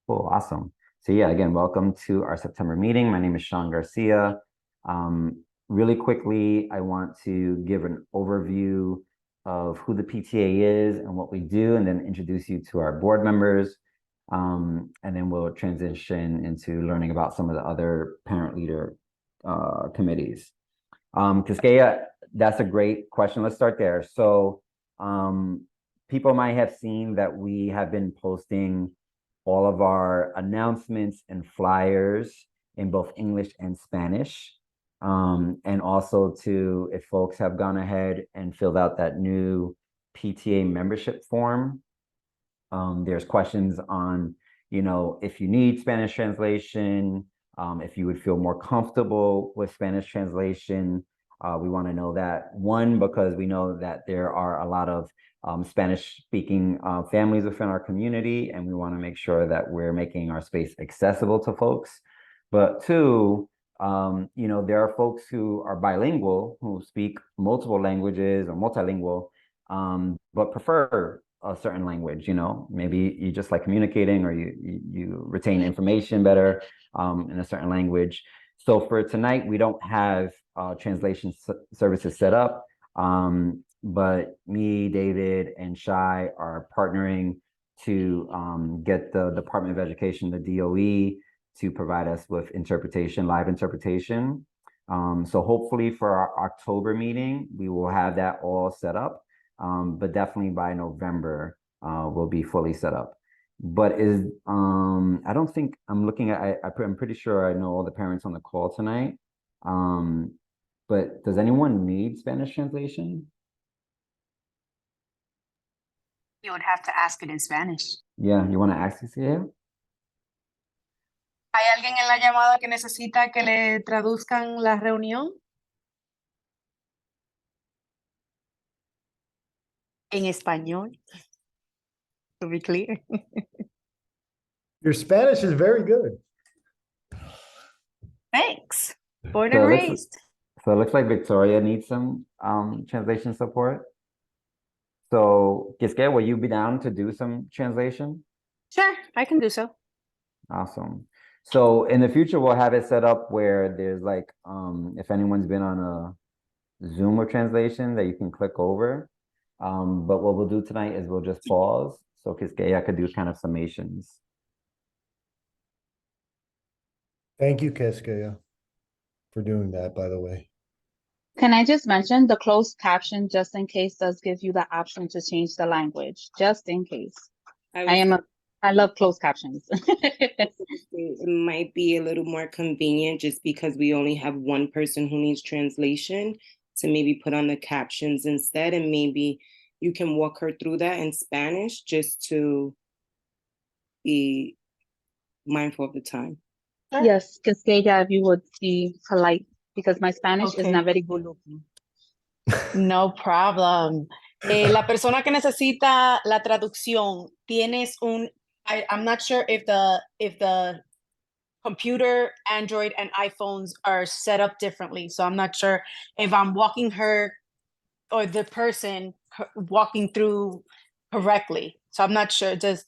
Cool, awesome. So yeah, again, welcome to our September meeting. My name is Sean Garcia. Really quickly, I want to give an overview of who the PTA is and what we do, and then introduce you to our board members. And then we'll transition into learning about some of the other parent leader committees. Quisqueya, that's a great question. Let's start there. So people might have seen that we have been posting all of our announcements and flyers in both English and Spanish. And also if folks have gone ahead and filled out that new PTA membership form, there's questions on, if you need Spanish translation, if you would feel more comfortable with Spanish translation. We want to know that, one, because we know that there are a lot of Spanish-speaking families within our community, and we want to make sure that we're making our space accessible to folks. But two, there are folks who are bilingual, who speak multiple languages or multilingual, but prefer a certain language. Maybe you just like communicating, or you retain information better in a certain language. So for tonight, we don't have translation services set up, but me, David, and Shai are partnering to get the Department of Education, the DOE, to provide us with live interpretation. So hopefully for our October meeting, we will have that all set up. But definitely by November, we'll be fully set up. But I don't think I'm looking at, I'm pretty sure I know all the parents on the call tonight. But does anyone need Spanish translation? You would have to ask it in Spanish. Yeah, you want to ask this here? ¿Hay alguien en la llamada que necesita que le traduzcan la reunión? En español. To be clear. Your Spanish is very good. Thanks. Born and raised. So it looks like Victoria needs some translation support. So, Quisqueya, will you be down to do some translation? Sure, I can do so. Awesome. So in the future, we'll have it set up where there's like, if anyone's been on a Zoom or translation, that you can click over. But what we'll do tonight is we'll just pause so Quisqueya could do kind of summations. Thank you, Quisqueya, for doing that, by the way. Can I just mention the closed caption, just in case, does give you the option to change the language, just in case. I love closed captions. It might be a little more convenient just because we only have one person who needs translation, to maybe put on the captions instead, and maybe you can walk her through that in Spanish just to be mindful of the time. Yes, Quisqueya, if you would be polite, because my Spanish is not very good looking. No problem. La persona que necesita la traducción, I'm not sure if the computer, Android, and iPhones are set up differently. So I'm not sure if I'm walking her or the person walking through correctly. So I'm not sure. Because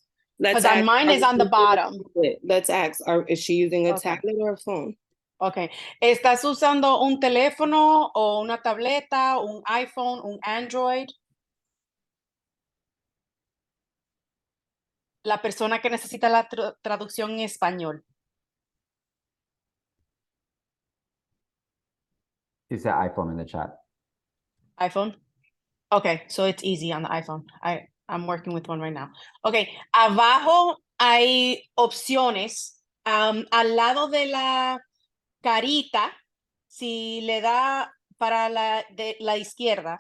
mine is on the bottom. Let's ask, is she using a tablet or a phone? Okay. ¿Estás usando un teléfono o una tableta, un iPhone, un Android? La persona que necesita la traducción en español. She said iPhone in the chat. iPhone? Okay, so it's easy on the iPhone. I'm working with one right now. Okay, abajo hay opciones. Al lado de la carita, si le da para de la izquierda,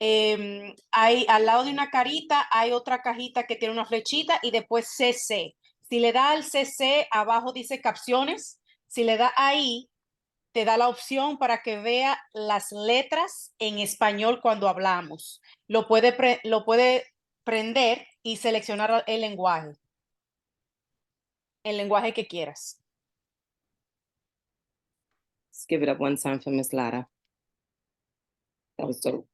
al lado de una carita hay otra cajita que tiene una flechita y después CC. Si le da al CC, abajo dice capciones. Si le da ahí, te da la opción para que vea las letras en español cuando hablamos. Lo puede prender y seleccionar el lenguaje que quieras. Let's give it up one time for Miss Lara. That was dope.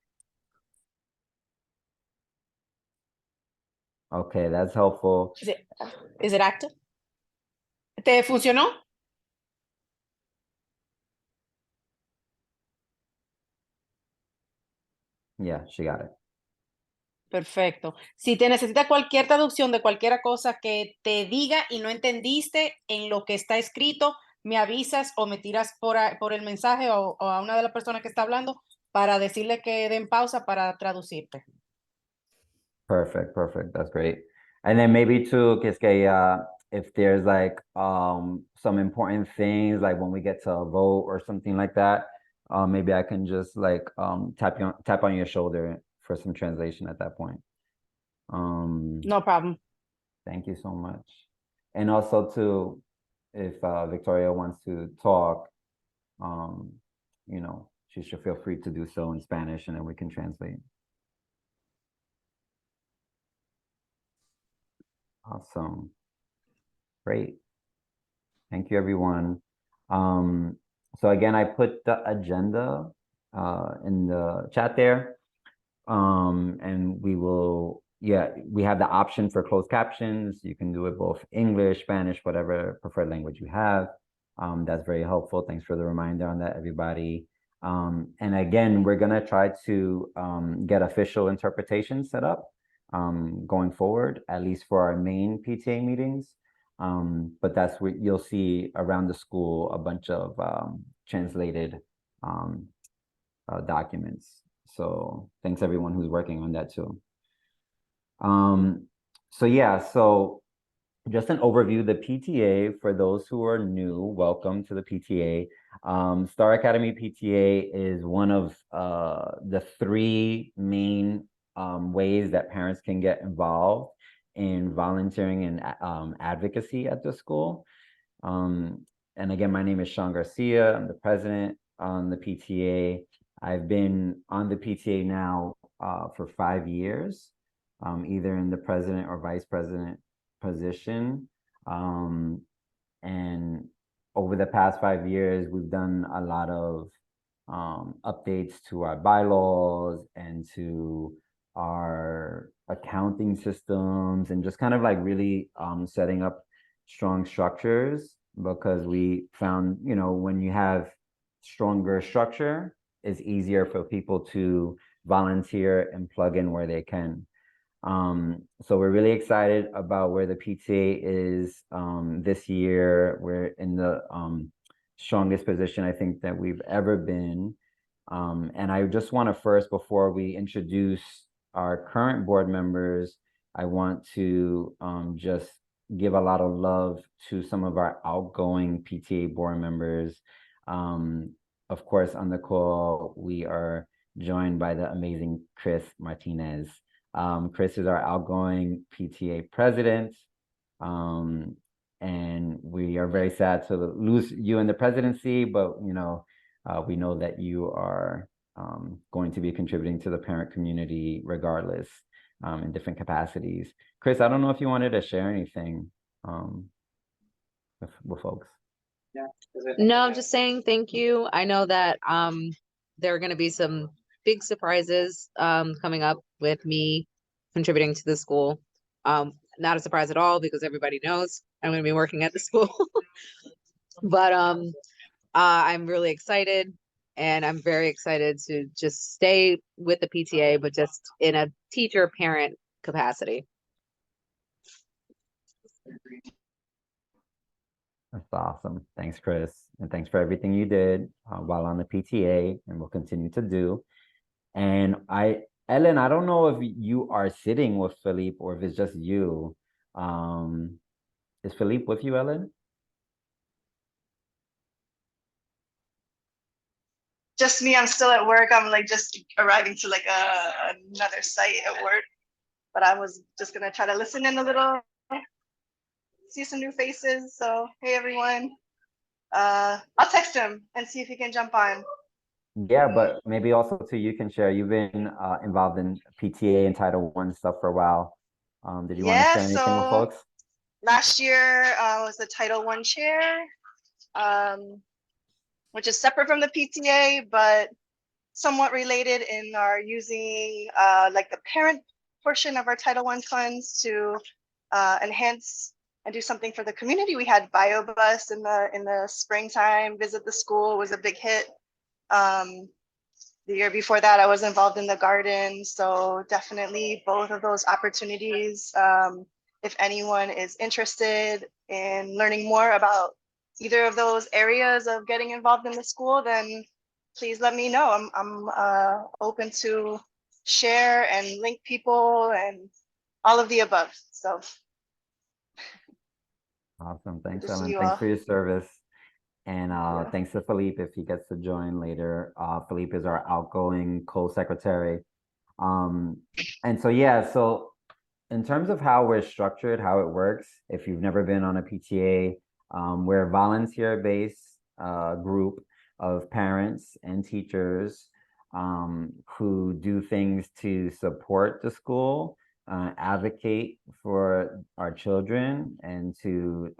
Okay, that's helpful. Is it active? ¿Te funcionó? Yeah, she got it. Perfecto. Si te necesita cualquier traducción de cualquier cosa que te diga y no entendiste en lo que está escrito, me avisas o me tiras por el mensaje o a una de las personas que está hablando para decirle que den pausa para traducirte. Perfect, perfect. That's great. And then maybe too, Kiske, if there's like some important things, like when we get to a vote or something like that, maybe I can just like tap on your shoulder for some translation at that point. No problem. Thank you so much. And also too, if Victoria wants to talk, you know, she should feel free to do so in Spanish and then we can translate. Awesome. Great. Thank you, everyone. So again, I put the agenda in the chat there. And we will, yeah, we have the option for closed captions. You can do it both English, Spanish, whatever preferred language you have. That's very helpful. Thanks for the reminder on that, everybody. And again, we're gonna try to get official interpretation set up going forward, at least for our main PTA meetings. But that's what you'll see around the school, a bunch of translated documents. So thanks everyone who's working on that too. So yeah, so just an overview, the PTA, for those who are new, welcome to the PTA. Star Academy PTA is one of the three main ways that parents can get involved in volunteering and advocacy at the school. And again, my name is Sean Garcia. I'm the president on the PTA. I've been on the PTA now for 5 years, either in the president or vice president position. And over the past 5 years, we've done a lot of updates to our bylaws and to our accounting systems and just kind of like really setting up strong structures, because we found, you know, when you have stronger structure, it's easier for people to volunteer and plug in where they can. So we're really excited about where the PTA is this year. We're in the strongest position I think that we've ever been. And I just want to first, before we introduce our current board members, I want to just give a lot of love to some of our outgoing PTA board members. Of course, on the call, we are joined by the amazing Chris Martinez. Chris is our outgoing PTA president. And we are very sad to lose you in the presidency, but you know, we know that you are going to be contributing to the parent community regardless, in different capacities. Chris, I don't know if you wanted to share anything with folks. No, I'm just saying thank you. I know that there are going to be some big surprises coming up with me contributing to the school. Not a surprise at all, because everybody knows I'm going to be working at the school. But I'm really excited, and I'm very excited to just stay with the PTA, but just in a teacher parent capacity. That's awesome. Thanks, Chris. And thanks for everything you did while on the PTA and will continue to do. And Ellen, I don't know if you are sitting with Philippe or if it's just you. Is Philippe with you, Ellen? Just me, I'm still at work. I'm like just arriving to like another site at work. But I was just gonna try to listen in a little, see some new faces. So hey everyone. I'll text him and see if he can jump on. Yeah, but maybe also too, you can share. You've been involved in PTA and Title I stuff for a while. Did you want to share anything with folks? Last year I was the Title I chair, which is separate from the PTA, but somewhat related in our using like the parent portion of our Title I funds to enhance and do something for the community. We had bio bus in the springtime, visit the school was a big hit. The year before that, I was involved in the garden. So definitely both of those opportunities. If anyone is interested in learning more about either of those areas of getting involved in the school, then please let me know. I'm open to share and link people and all of the above. So Awesome. Thanks, good to see Ellen. you Thanks all. for your service. And Yeah. thanks to Philippe if he gets to join later. Philippe is our outgoing co-secretary. And so, yeah, so in terms of how we're structured, how it works, if you've never been on a PTA, we're a volunteer-based group of parents and teachers who do things to support the school, advocate for our children, and to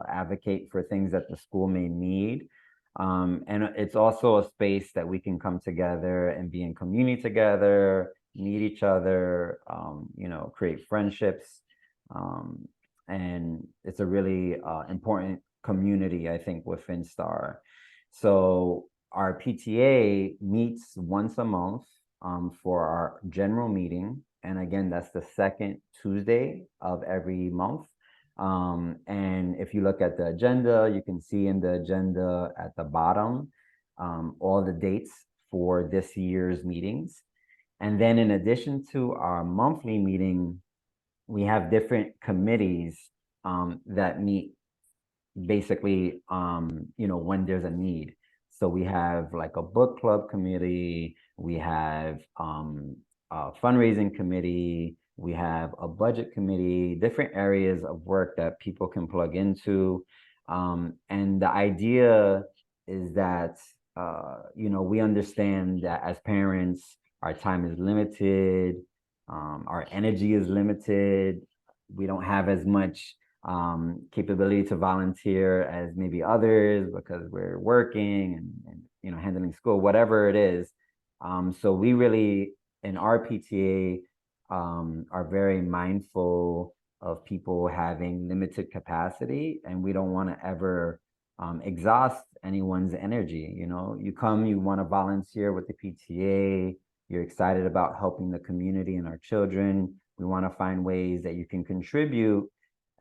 advocate for things that the school may need. And it's also a space that we can come together and be in community together, meet each other, you know, create friendships. And it's a really important community, I think, within STAR. So our PTA meets once a month for our general meeting. And again, that's the second Tuesday of every month. And if you look at the agenda, you can see in the agenda at the bottom all the dates for this year's meetings. And then in addition to our monthly meeting, we have different committees that meet basically, you know, when there's a need. So we have like a book club committee, we have a fundraising committee, we have a budget committee, different areas of work that people can plug into. And the idea is that, you know, we understand that as parents, our time is limited, our energy is limited, we don't have as much capability to volunteer as maybe others because we're working and you know, handling school, whatever it is. So we really, in our PTA, are very mindful of people having limited capacity, and we don't want to ever exhaust anyone's energy. You know, you come, you want to volunteer with the PTA, you're excited about helping the community and our children. We want to find ways that you can contribute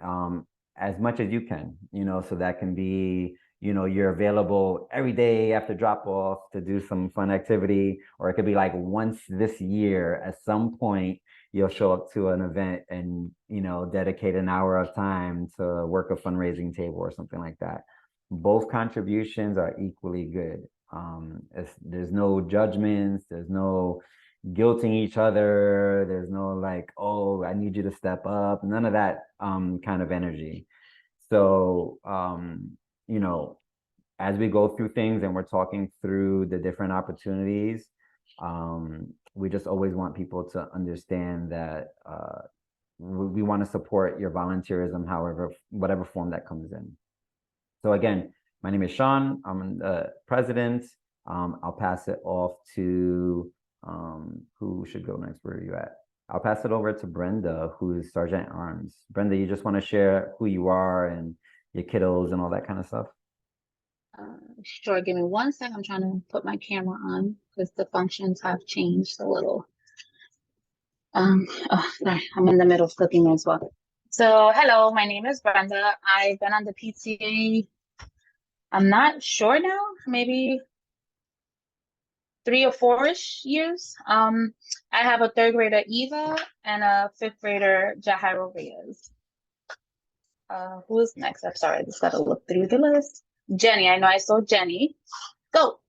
as much as you can, you know, so that can be, you know, you're available every day after drop off to do some fun activity, or it could be like once this year at some point you'll show up to an event and, you know, dedicate an hour of time to work a fundraising table or something like that. Both contributions are equally good. There's no judgments, there's no guilting each other, there's no like, oh, I need you to step up, none of that kind of energy. So you know, as we go through things and we're talking through the different opportunities, we just always want people to understand that we want to support your volunteerism, however, whatever form that comes in. So again, my name is Sean, I'm the president. I'll pass it off to who should go next? Where are you at? I'll pass it over to Brenda, who is Sergeant at Arms. Brenda, you just want to share who you are and your kiddos and all that kind of stuff? Sure, give me 1 second. I'm trying to put my camera on because the functions have changed a little. Oh, sorry, I'm in the middle of cooking as well. So, hello, my name is Brenda. I've been on the PTA, I'm not sure now, maybe 3 or 4-ish years. I have a 3rd grader, Eva, and a 5th grader, Jahairo Reyes. Who is next? I'm sorry, I just gotta look through the list. Jenny, I know I saw Jenny. Go.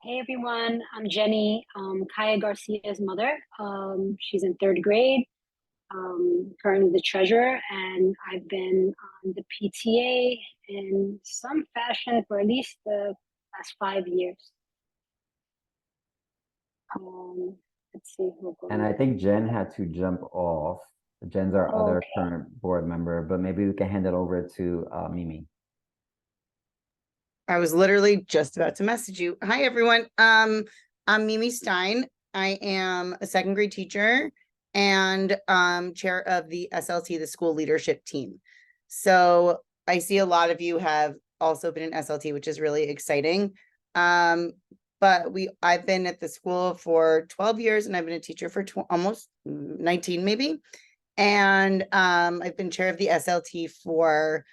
Hey everyone, I'm Jenny, Kaya Garcia's mother. She's in 3rd grade, currently the treasurer, and I've been on the PTA in some fashion for at least the last 5 years. Let's see. And I think Jen had to jump off. Jen's our other current board member, but maybe we can hand it over to Mimi. I was literally just about to message you. Hi, everyone. I'm Mimi Stein. I am a 2nd grade teacher and chair of the SLT, the school leadership team. So I see a lot of you have also been in SLT, which is really exciting. But I've been at the school for 12 years and I've been a teacher for almost 19 maybe. And I've been chair of the SLT for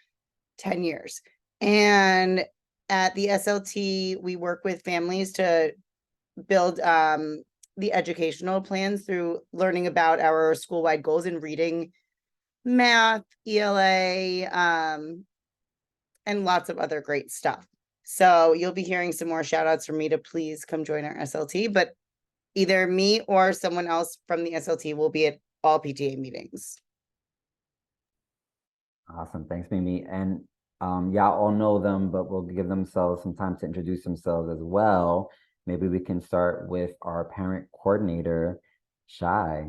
10 years. And at the SLT, we work with families to build the educational plans through learning about our school-wide goals in reading, math, ELA, and lots of other great stuff. So you'll be hearing some more shout outs from me to please come join our SLT, but either me or someone else from the SLT will be at all PTA meetings. Awesome. Thanks, Mimi. And y'all all know them, but we'll give themselves some time to introduce themselves as well. Maybe we can start with our parent coordinator, Shy.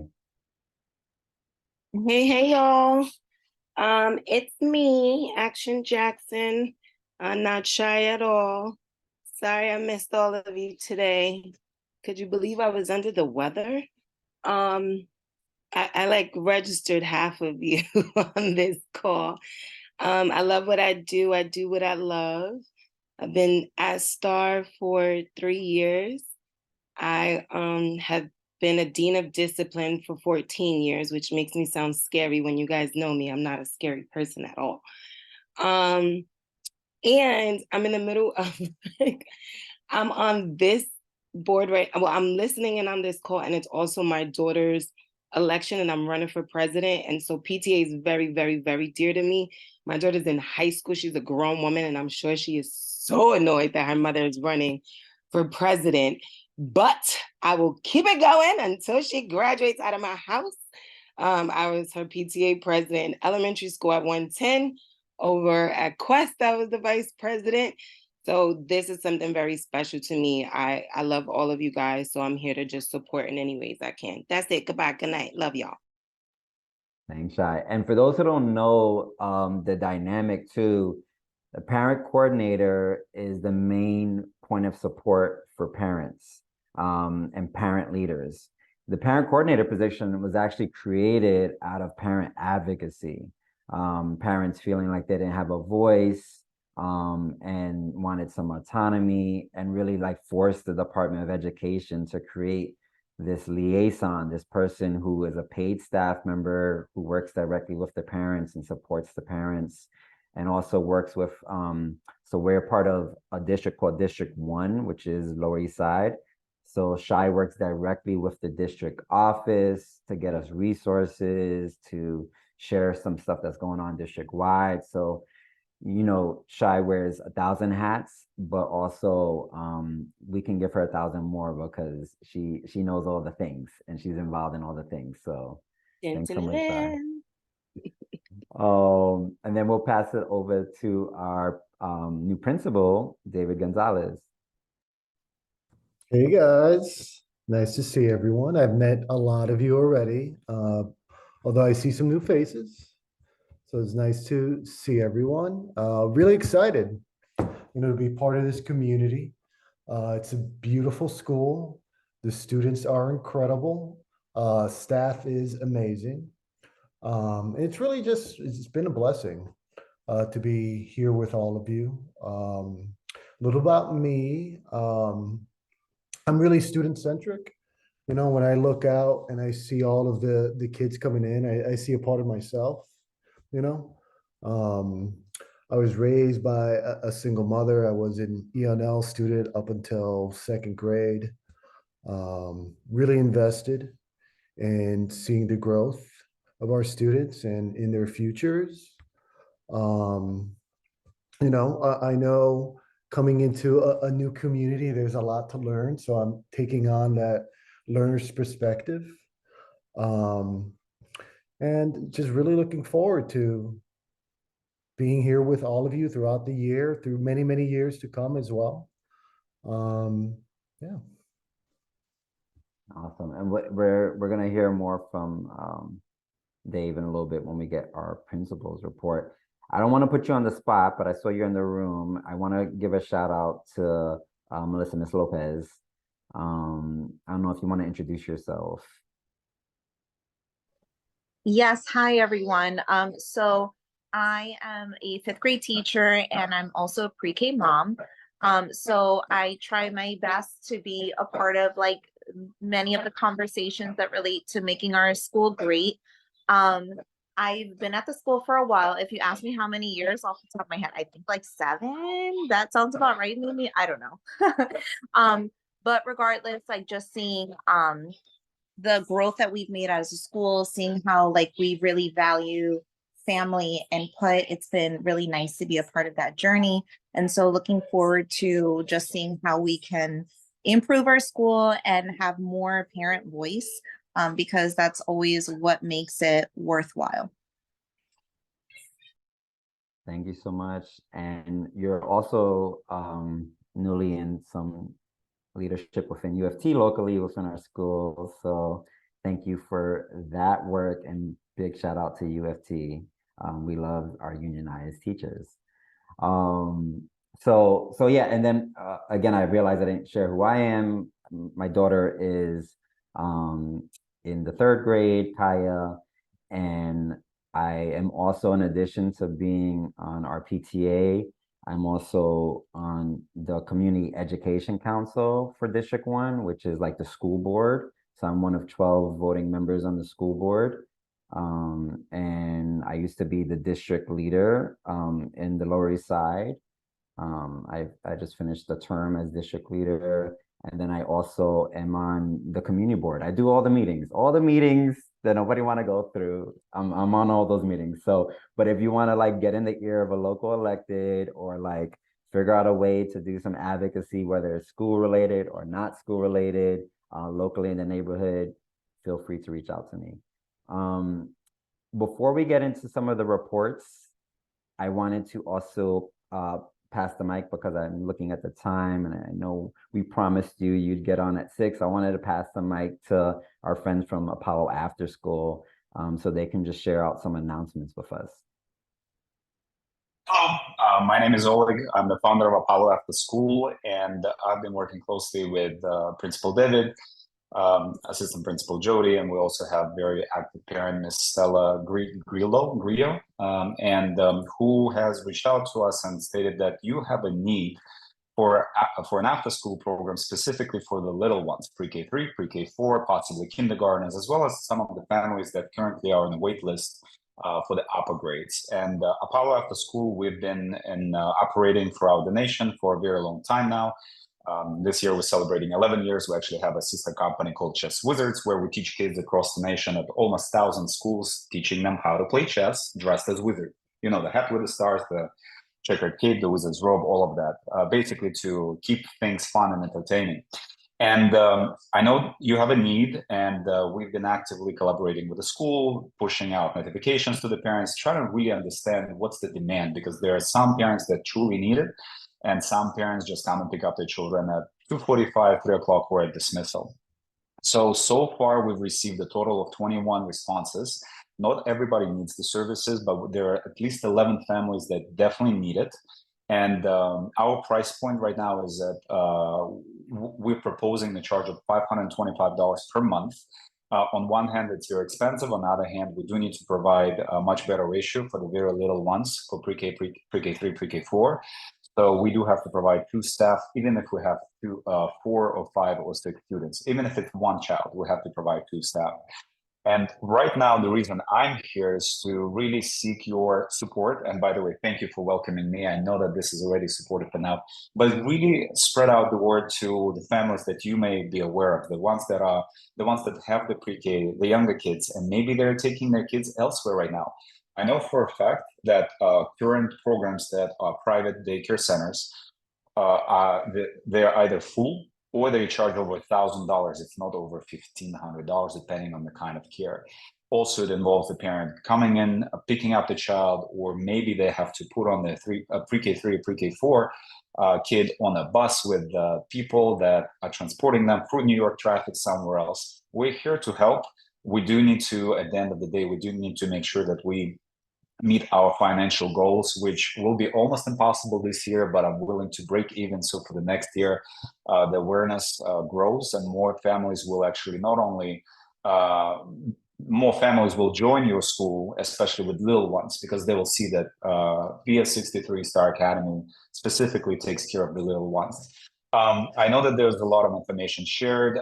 Hey, y'all. It's me, Action Jackson. I'm not shy at all. Sorry I missed all of you today. Could you believe I was under the weather? I like registered half of you on this call. I love what I do. I do what I love. I've been at STAR for 3 years. I have been a dean of discipline for 14 years, which makes me sound scary when you guys know me. I'm not a scary person at all. And I'm in the middle of, I'm on this board right, well, I'm listening in on this call, and it's also my daughter's election, and I'm running for president. And so PTA is very, very, very dear to me. My daughter's in high school. She's a grown woman, and I'm sure she is so annoyed that her mother is running for president. But I will keep it going until she graduates out of my house. I was her PTA president in elementary school at 110. Over at Quest, I was the vice president. So this is something very special to me. I love all of you guys, so I'm here to just support in any ways I can. That's it. Goodbye. Good night. Love y'all. Thanks, Shy. And for those who don't know the dynamic too, the parent coordinator is the main point of support for parents and parent leaders. The parent coordinator position was actually created out of parent advocacy. Parents feeling like they didn't have a voice and wanted some autonomy, and really like forced the Department of Education to create this liaison, this person who is a paid staff member who works directly with the parents and supports the parents, and also works with, so we're part of a district called District 1, which is Lower East Side. So Shy works directly with the district office to get us resources, to share some stuff that's going on district wide. So, you know, Shy wears 1,000 hats, but also we can give her 1,000 more because she knows all the things and she's involved in all the things. So thanks so much, Shy. And then we'll pass it over to our new principal, David Gonzalez. Hey guys, nice to see everyone. I've met a lot of you already, although I see some new faces. So it's nice to see everyone. Really excited, to be part of this community. It's a beautiful school. The students are incredible. Staff is amazing. It's really it's been a blessing to be here with all of you. A little about me. I'm really student-centric. When I look out and I see all of the kids coming in, I see a part of myself. I was raised by a single mother. I was an ENL student up until 2nd grade. Really invested in seeing the growth of our students and in their futures. I know coming into a new community, there's a lot to learn. So I'm taking on that learner's perspective. And just really looking forward to being here with all of you throughout the year, through many, many years to come as well. Yeah. Awesome. And we're going to hear more from Dave in a little bit when we get our principal's report. I don't want to put you on the spot, but I saw you're in the room. I want to give a shout out to Melissa Miss Lopez. I don't know if you want to introduce yourself. Yes, hi everyone. So I am a fifth grade teacher and I'm also a pre-K mom. So I try my best to be a part of like many of the conversations that relate to making our school great. Um, I've been at the school for a while. If you ask me how many years off the top of my head, I think like 7. That sounds about right, maybe. I don't know. But regardless, like just seeing the growth that we've made as a school, seeing how like we really value family input. It's been really nice to be a part of that journey. And so looking forward to just seeing how we can improve our school and have more parent voice, because that's always what makes it worthwhile. Thank you so much. And you're also newly in some leadership within UFT locally within our school. So thank you for that work and big shout out to UFT. We love our unionized teachers. So yeah, and then again, I realized I didn't share who I am. My daughter is in the 3rd grade, Kaya, and I am also, in addition to being on our PTA, I'm also on the Community Education Council for District 1, which is like the school board. So I'm one of 12 voting members on the school board. And I used to be the district leader in the Lower East Side. I just finished the term as district leader. And then I also am on the community board. I do all the meetings that nobody want to go through. I'm on all those meetings. So, but if you want to like get in the ear of a local elected or like figure out a way to do some advocacy, whether it's school related or not school related, locally in the neighborhood, feel free to reach out to me. Before we get into some of the reports, I wanted to also pass the mic because I'm looking at the time and I know we promised you'd get on at 6. I wanted to pass the mic to our friends from Apollo After School so they can just share out some announcements with us. My name is Oleg. I'm the founder of Apollo After School, and I've been working closely with Principal David, Assistant Principal Jody, and we also have very active parent, Miss Stella Grillo, who has reached out to us and stated that you have a need for an after-school program specifically for the little ones, pre-K3, pre-K4, possibly kindergartens, as well as some of the families that currently are on the wait list for the upper grades. And Apollo After School, we've been operating throughout the nation for a very long time now. This year we're celebrating 11 years. We actually have a sister company called Chess Wizards, where we teach kids across the nation at almost 1,000 schools, teaching them how to play chess dressed as wizards. You know, the hat with the stars, the checkered cape, the wizard's robe, all of that, basically to keep things fun and entertaining. And I know you have a need, and we've been actively collaborating with the school, pushing out notifications to the parents, trying to really understand what's the demand, because there are some parents that truly need it, and some parents just come and pick up their children at 2:45, 3 o'clock, or at dismissal. So far we've received a total of 21 responses. Not everybody needs the services, but there are at least 11 families that definitely need it. And our price point right now is that we're proposing the charge of $525 per month. On one hand, it's very expensive. On the other hand, we do need to provide a much better ratio for the very little ones, for pre-K, pre-K3, pre-K4. So we do have to provide 2 staff, even if we have 4 or 5 or 6 students. Even if it's 1 child, we have to provide 2 staff. And right now, the reason I'm here is to really seek your support. And by the way, thank you for welcoming me. I know that this is already supportive enough, but really spread out the word to the families that you may be aware of, the ones that have the pre-K, the younger kids, and maybe they're taking their kids elsewhere right now. I know for a fact that current programs that are private daycare centers, they're either full or they charge over $1,000. It's not over $1,500, depending on the kind of care. Also, it involves the parent coming in, picking up the child, or maybe they have to put on their pre-K3, pre-K4 kid on a bus with people that are transporting them through New York traffic somewhere else. We're here to help. We do need to, at the end of the day, we do need to make sure that we meet our financial goals, which will be almost impossible this year, but I'm willing to break even. So for the next year, the awareness grows and more families will actually not only more families will join your school, especially with little ones, because they will see that PS63 Star Academy specifically takes care of the little ones. I know that there's a lot of information shared.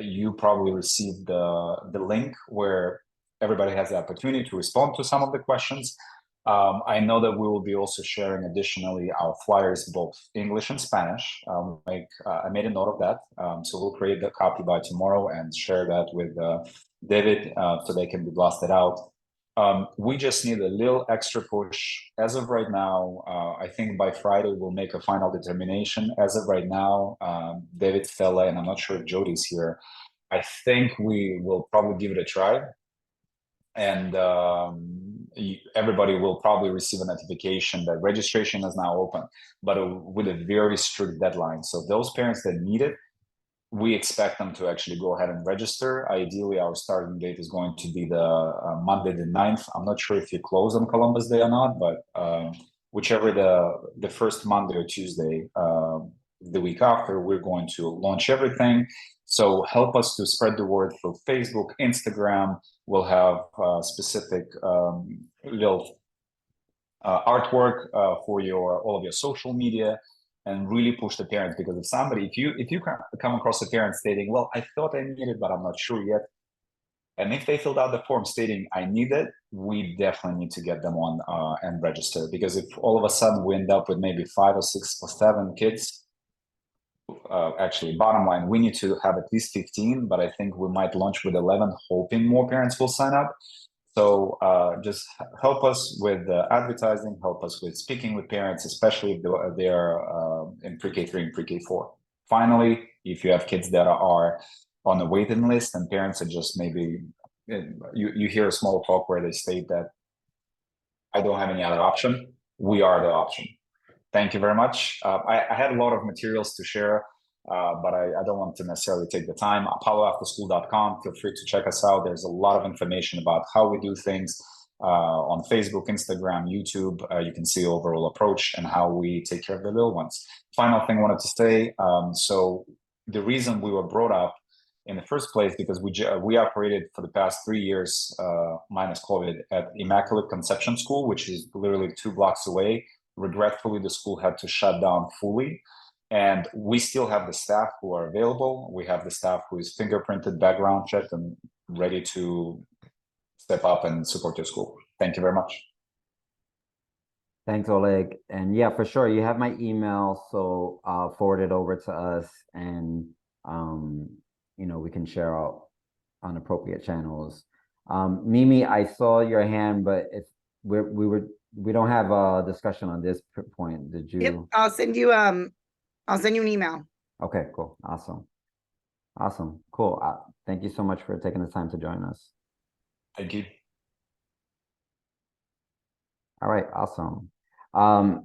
You probably received the link where everybody has the opportunity to respond to some of the questions. I know that we will be also sharing additionally our flyers, both English and Spanish. I made a note of that. So we'll create the copy by tomorrow and share that with David so they can be blasted out. We just need a little extra push. As of right now, I think by Friday we'll make a final determination. As of right now, David Fella, and I'm not sure if Jody's here, I think we will probably give it a try. And everybody will probably receive a notification that registration is now open, but with a very strict deadline. So those parents that need it, we expect them to actually go ahead and register. Ideally, our starting date is going to be the Monday the 9th. I'm not sure if you close on Columbus Day or not, but whichever the first Monday or Tuesday, the week after, we're going to launch everything. So help us to spread the word through Facebook, Instagram. We'll have specific little artwork for all of your social media, and really push the parents. Because if you come across a parent stating, well, I thought I need it, but I'm not sure yet, and if they filled out the form stating I need it, we definitely need to get them on and register. Because if all of a sudden we end up with maybe 5 or 6 or 7 kids, actually, bottom line, we need to have at least 15, but I think we might launch with 11, hoping more parents will sign up. So just help us with advertising, help us with speaking with parents, especially if they're in pre-K3 and pre-K4. Finally, if you have kids that are on the waiting list and parents are just maybe, you hear a small talk where they state that I don't have any other option, we are the option. Thank you very much. I had a lot of materials to share, but I don't want to necessarily take the time. apolloafterschool.com, feel free to check us out. There's a lot of information about how we do things on Facebook, Instagram, YouTube. You can see overall approach and how we take care of the little ones. Final thing I wanted to say, so the reason we were brought up in the first place, because we operated for the past 3 years, minus COVID, at Immaculate Conception School, which is literally 2 blocks away. Regretfully, the school had to shut down fully. And we still have the staff who are available. We have the staff who is fingerprinted, background checked, and ready to step up and support your school. Thank you very much. Thanks, Oleg. And yeah, for sure, you have my email, so forward it over to us, and we can share out on appropriate channels. Mimi, I saw your hand, but if we don't have a discussion on this point. Did you? Yep, I'll send you an email. Okay, cool. Awesome. Cool. Thank you so much for taking the time to join us. Thank you. All right, awesome.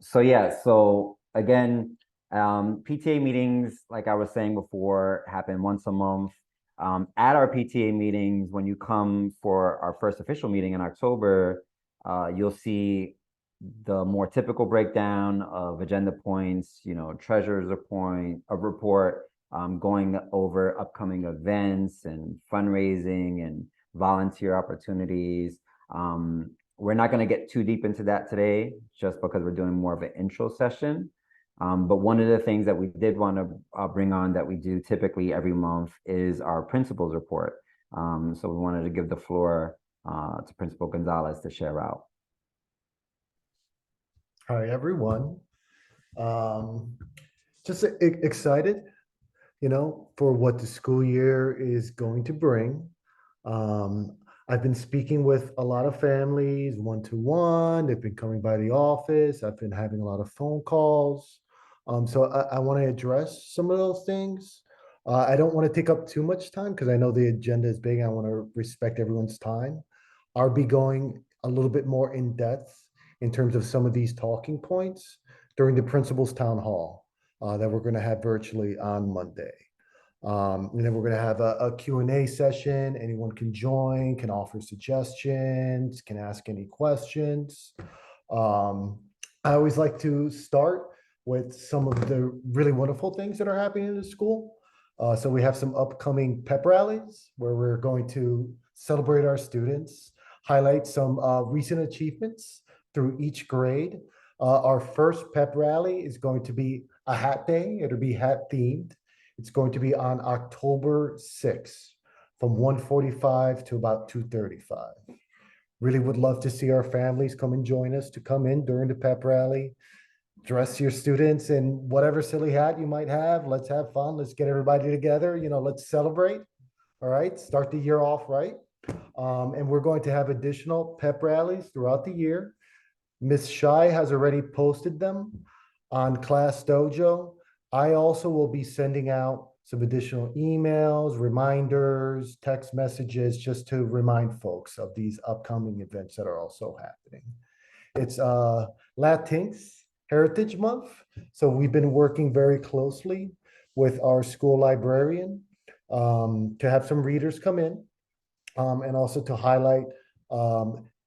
So again, PTA meetings, like I was saying before, happen once a month. At our PTA meetings, when you come for our first official meeting in October, you'll see the more typical breakdown of agenda points, treasurer's report, going over upcoming events and fundraising and volunteer opportunities. We're not going to get too deep into that today, just because we're doing more of an intro session. But one of the things that we did want to bring on that we do typically every month is our principal's report. So we wanted to give the floor to Principal Gonzalez to share out. Hi, everyone. Just excited, for what the school year is going to bring. I've been speaking with a lot of families one-to-one. They've been coming by the office. I've been having a lot of phone calls. So I want to address some of those things. I don't want to take up too much time because I know the agenda is big. I want to respect everyone's time. I'll be going a little bit more in depth in terms of some of these talking points during the principal's town hall that we're going to have virtually on Monday. And then we're going to have a Q&A session. Anyone can join, can offer suggestions, can ask any questions. I always like to start with some of the really wonderful things that are happening in the school. So we have some upcoming pep rallies where we're going to celebrate our students, highlight some recent achievements through each grade. Our first pep rally is going to be a hat day. It'll be hat themed. It's going to be on October 6th from 1:45 to about 2:35. Really would love to see our families come and join us to come in during the pep rally. Dress your students in whatever silly hat you might have. Let's have fun. Let's get everybody together. Let's celebrate. All right, start the year off right. And we're going to have additional pep rallies throughout the year. Ms. Shai has already posted them on Class Dojo. I also will be sending out some additional emails, reminders, text messages, just to remind folks of these upcoming events that are also happening. It's Latinx Heritage Month, so we've been working very closely with our school librarian to have some readers come in and also to highlight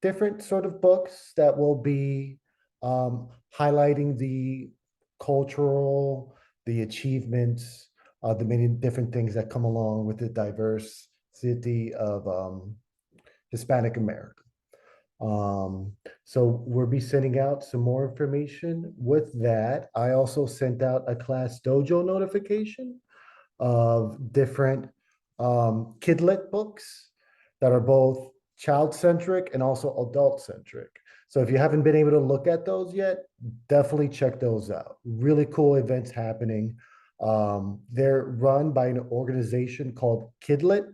different sort of books that will be highlighting the cultural, the achievements, the many different things that come along with the diversity of Hispanic America. So we'll be sending out some more information with that. I also sent out a Class Dojo notification of different kidlit books that are both child-centric and also adult-centric. So if you haven't been able to look at those yet, definitely check those out. Really cool events happening. They're run by an organization called Kidlit.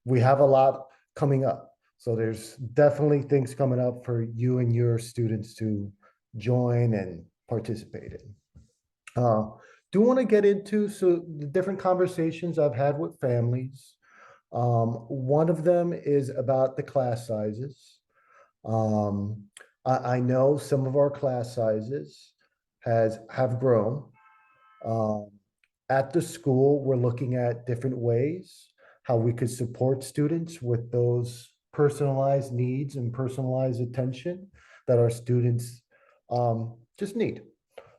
We have a lot coming up. So there's definitely things coming up for you and your students to join and participate in. Do want to get into the different conversations I've had with families. One of them is about the class sizes. I know some of our class sizes have grown. At the school, we're looking at different ways how we could support students with those personalized needs and personalized attention that our students just need.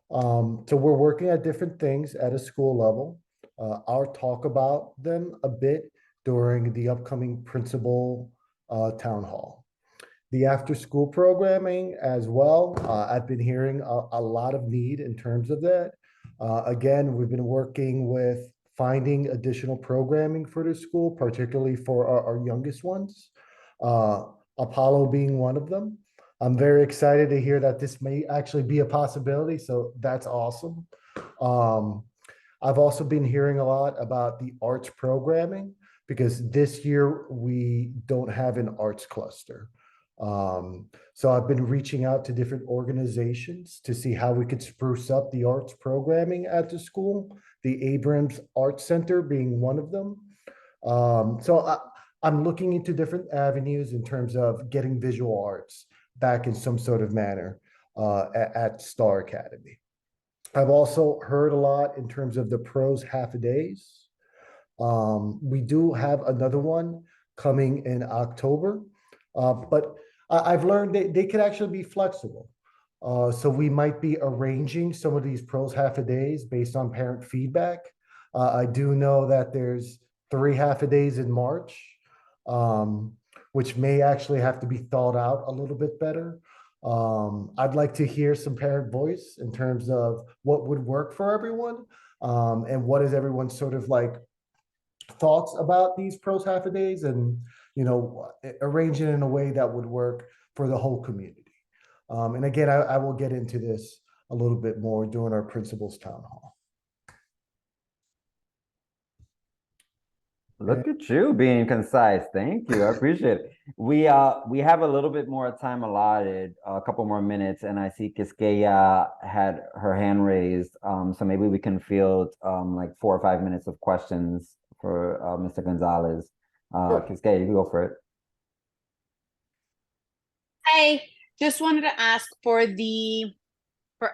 So we're working at different things at a school level. I'll talk about them a bit during the upcoming principal town hall. The after-school programming as well, I've been hearing a lot of need in terms of that. Again, we've been working with finding additional programming for the school, particularly for our youngest ones, Apollo being one of them. I'm very excited to hear that this may actually be a possibility, so that's awesome. I've also been hearing a lot about the arts programming because this year we don't have an arts cluster. So I've been reaching out to different organizations to see how we could spruce up the arts programming at the school, the Abrams Arts Center being one of them. So I'm looking into different avenues in terms of getting visual arts back in some sort of manner at Star Academy. I've also heard a lot in terms of the pros half-a-days. We do have another one coming in October, but I've learned they could actually be flexible. So we might be arranging some of these pros half-a-days based on parent feedback. I do know that there's 3 half-a-days in March, which may actually have to be thought out a little bit better. I'd like to hear some parent voice in terms of what would work for everyone, and what is everyone's sort of like thoughts about these pros half-a-days, and arrange it in a way that would work for the whole community. And again, I will get into this a little bit more during our principals town hall. Look at you being concise. Thank you. I appreciate it. We have a little bit more time allotted, a couple more minutes, and I see Quisqueya had her hand raised. So maybe we can field like 4 or 5 minutes of questions for Mr. Gonzalez. Quisqueya, you go for it. I just wanted to ask for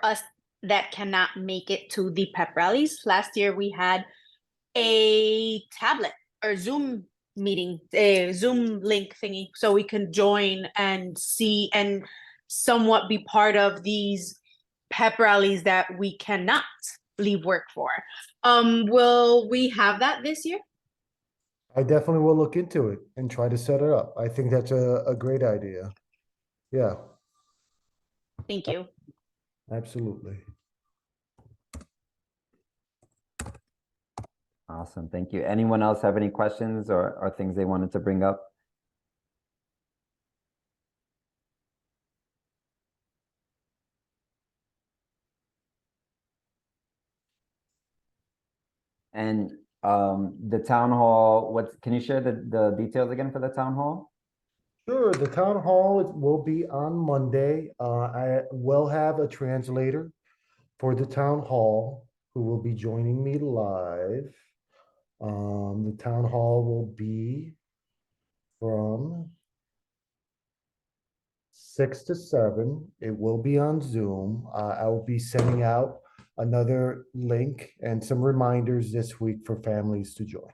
us that cannot make it to the pep rallies. Last year we had a tablet or Zoom meeting, a Zoom link thingy, so we can join and see and somewhat be part of these pep rallies that we cannot leave work for. Will we have that this year? I definitely will look into it and try to set it up. I think that's a great idea. Yeah, Thank you. absolutely. Awesome, thank you. Anyone else have any questions or things they wanted to bring up? And the town hall, can you share the details again for the town hall? Sure, the town hall will be on Monday. I will have a translator for the town hall who will be joining me live. The town hall will be from 6 to 7. It will be on Zoom. I will be sending out another link and some reminders this week for families to join.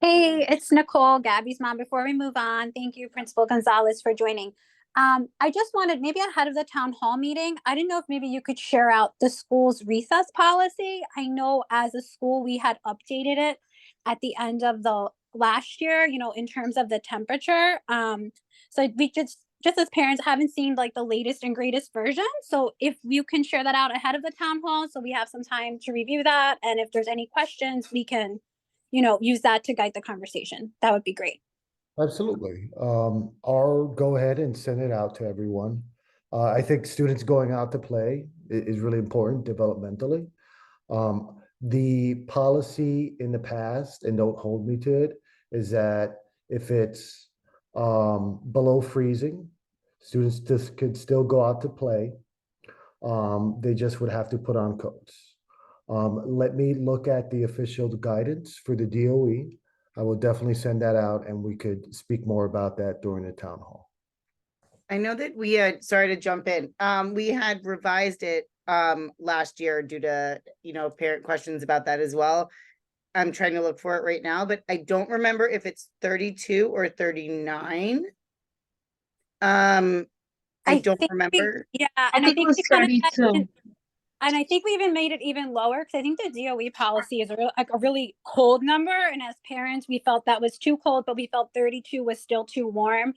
Hey, it's Nicole, Gabby's mom. Before we move on, thank you, Principal Gonzalez, for joining. I just wanted, maybe ahead of the town hall meeting, I didn't know if maybe you could share out the school's recess policy. I know as a school, we had updated it at the end of the last year, in terms of the temperature. So we just as parents haven't seen like the latest and greatest version. So if you can share that out ahead of the town hall, so we have some time to review that. And if there's any questions, we can use that to guide the conversation. That would be great. Absolutely. I'll go ahead and send it out to everyone. I think students going out to play is really important developmentally. The policy in the past, and don't hold me to it, is that if it's below freezing, students just could still go out to play. They just would have to put on coats. Let me look at the official guidance for the DOE. I will definitely send that out and we could speak more about that during the town hall. I know that we had, sorry to jump in, we had revised it last year due to, parent questions about that as well. I'm trying to look for it right now, but I don't remember if it's 32 or 39. I don't remember. And I think we kind of, and I think we even made it even lower because I think the DOE policy is a really cold number. And as parents, we felt that was too cold, but we felt 32 was still too warm.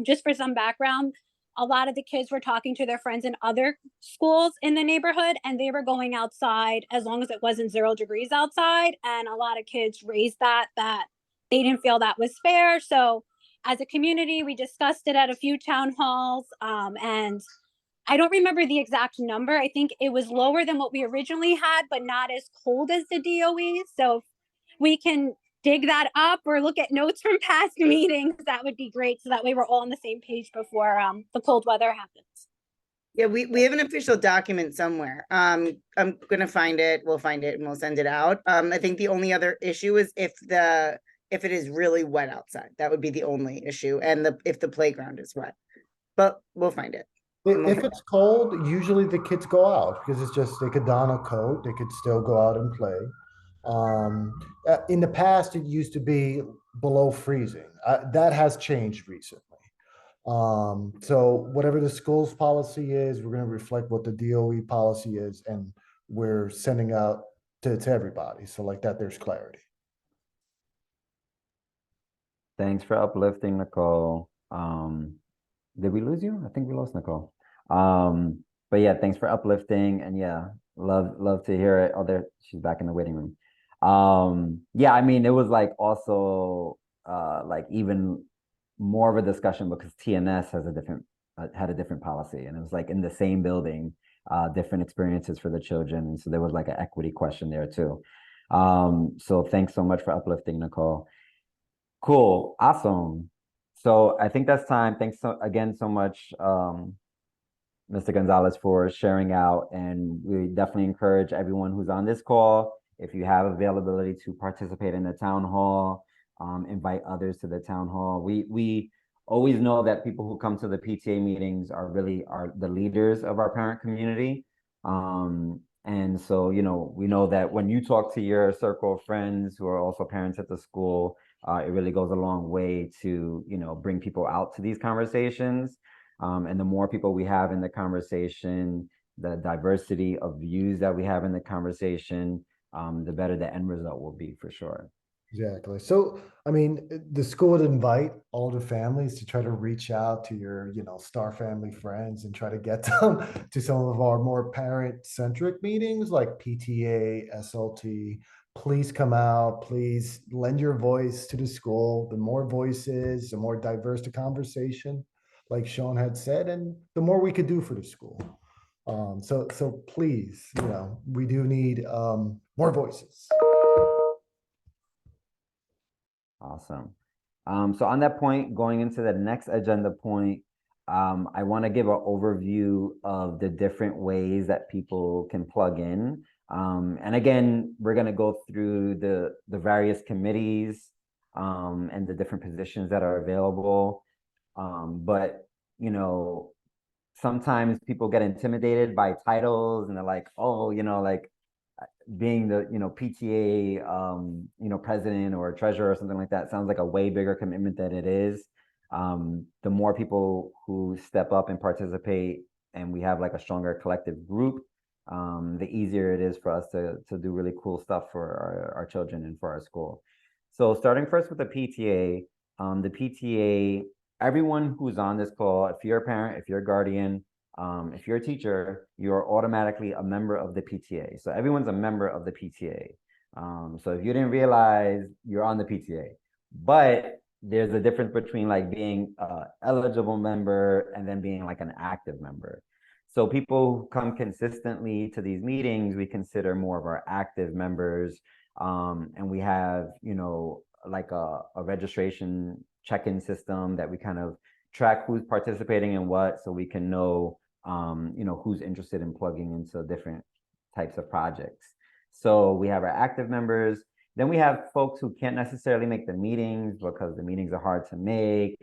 Just for some background, a lot of the kids were talking to their friends in other schools in the neighborhood, and they were going outside as long as it wasn't 0 degrees outside. And a lot of kids raised that they didn't feel that was fair. So as a community, we discussed it at a few town halls, and I don't remember the exact number. I think it was lower than what we originally had, but not as cold as the DOE. So if we can dig that up or look at notes from past meetings, that would be great. So that way we're all on the same page before the cold weather happens. Yeah, we have an official document somewhere. I'm gonna find it. We'll find it and we'll send it out. I think the only other issue is if it is really wet outside. That would be the only issue, and if the playground is wet. But we'll find it. If it's cold, usually the kids go out because it's just they could don a coat, they could still go out and play. In the past, it used to be below freezing. That has changed recently. So whatever the school's policy is, we're going to reflect what the DOE policy is, and we're sending out to everybody. So like that, there's clarity. Thanks for uplifting, Nicole. Did we lose you? I think we lost Nicole. But yeah, thanks for uplifting, and yeah, love to hear it. Oh, there, she's back in the waiting room. Yeah, I mean, it was like also like even more of a discussion because TNS has had a different policy, and it was like in the same building, different experiences for the children, and so there was like an equity question there too. So thanks so much for uplifting, Nicole. Cool, awesome. So I think that's time. Thanks again so much, Mr. Gonzalez, for sharing out. And we definitely encourage everyone who's on this call, if you have availability to participate in the town hall, invite others to the town hall. We always know that people who come to the PTA meetings are the leaders of our parent community. And so, we know that when you talk to your circle of friends who are also parents at the school, it really goes a long way to, bring people out to these conversations. And the more people we have in the conversation, the diversity of views that we have in the conversation, the better the end result will be for sure. Exactly. So, I mean, the school would invite all the families to try to reach out to your, Star family friends and try to get them to some of our more parent-centric meetings like PTA, SLT. Please come out. Please lend your voice to the school. The more voices, the more diverse the conversation, like Sean had said, and the more we could do for the school. So please, we do need more voices. Awesome. So on that point, going into the next agenda point, I want to give an overview of the different ways that people can plug in. And again, we're going to go through the various committees and the different positions that are available. But, sometimes people get intimidated by titles and they're like, oh, like being the PTA president or treasurer or something like that sounds like a way bigger commitment than it is. The more people who step up and participate and we have like a stronger collective group, the easier it is for us to do really cool stuff for our children and for our school. So starting first with the PTA, everyone who's on this call, if you're a parent, if you're a guardian, if you're a teacher, you're automatically a member of the PTA. So everyone's a member of the PTA. So if you didn't realize, you're on the PTA. But there's a difference between like being an eligible member and then being like an active member. So people who come consistently to these meetings, we consider more of our active members. And we have, like a registration check-in system that we kind of track who's participating in what, so we can know who's interested in plugging into different types of projects. So we have our active members. Then we have folks who can't necessarily make the meetings because the meetings are hard to make.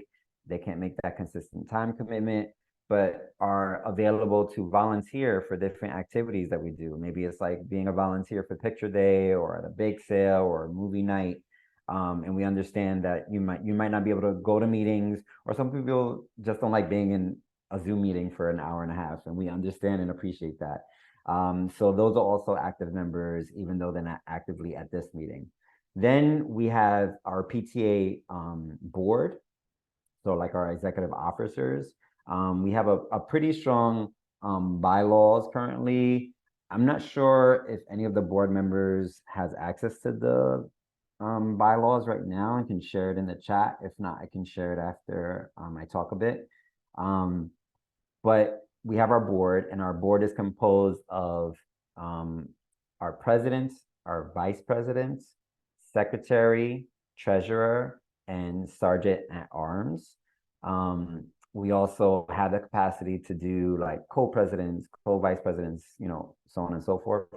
They can't make that consistent time commitment, but are available to volunteer for different activities that we do. Maybe it's like being a volunteer for picture day or at a bake sale or a movie night. And we understand that you might not be able to go to meetings, or some people just don't like being in a Zoom meeting for an hour and a half, and we understand and appreciate that. So those are also active members, even though they're not actively at this meeting. Then we have our PTA board, so like our executive officers. We have a pretty strong bylaws currently. I'm not sure if any of the board members has access to the bylaws right now and can share it in the chat. If not, I can share it after I talk a bit. But we have our board, and our board is composed of our president, our vice president, secretary, treasurer, and sergeant at arms. We also have the capacity to do like co-presidents, co-vice presidents, so on and so forth.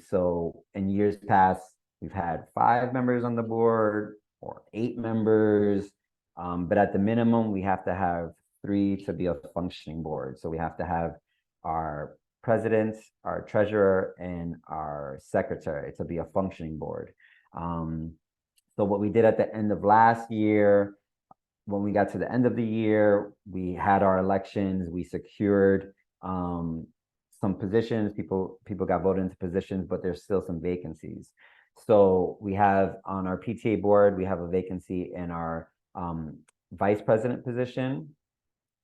So in years past, we've had 5 members on the board or 8 members, but at the minimum, we have to have 3 to be a functioning board. So we have to have our president, our treasurer, and our secretary to be a functioning board. So what we did at the end of last year, when we got to the end of the year, we had our elections, we secured some positions, people got voted into positions, but there's still some vacancies. So we have on our PTA board, we have a vacancy in our vice president position.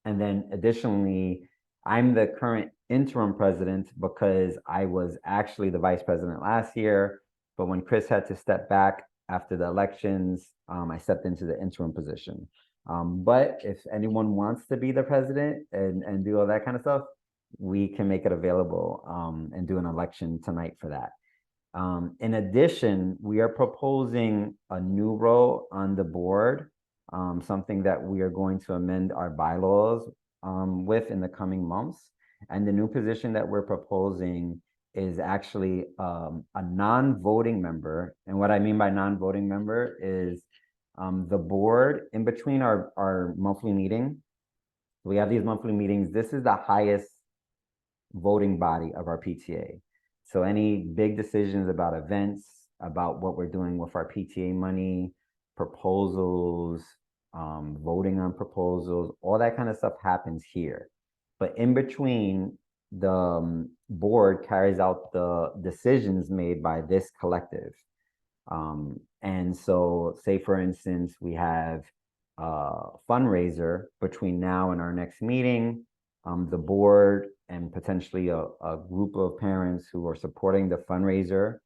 And then additionally, I'm the current interim president because I was actually the vice president last year. But when Chris had to step back after the elections, I stepped into the interim position. But if anyone wants to be the president and do all that kind of stuff, we can make it available and do an election tonight for that. In addition, we are proposing a new role on the board, something that we are going to amend our bylaws with in the coming months. And the new position that we're proposing is actually a non-voting member. And what I mean by non-voting member is the board in between our monthly meeting. We have these monthly meetings. This is the highest voting body of our PTA. So any big decisions about events, about what we're doing with our PTA money, proposals, voting on proposals, all that kind of stuff happens here. But in between, the board carries out the decisions made by this collective. And so say, for instance, we have a fundraiser between now and our next meeting. The board and potentially a group of parents who are supporting the fundraiser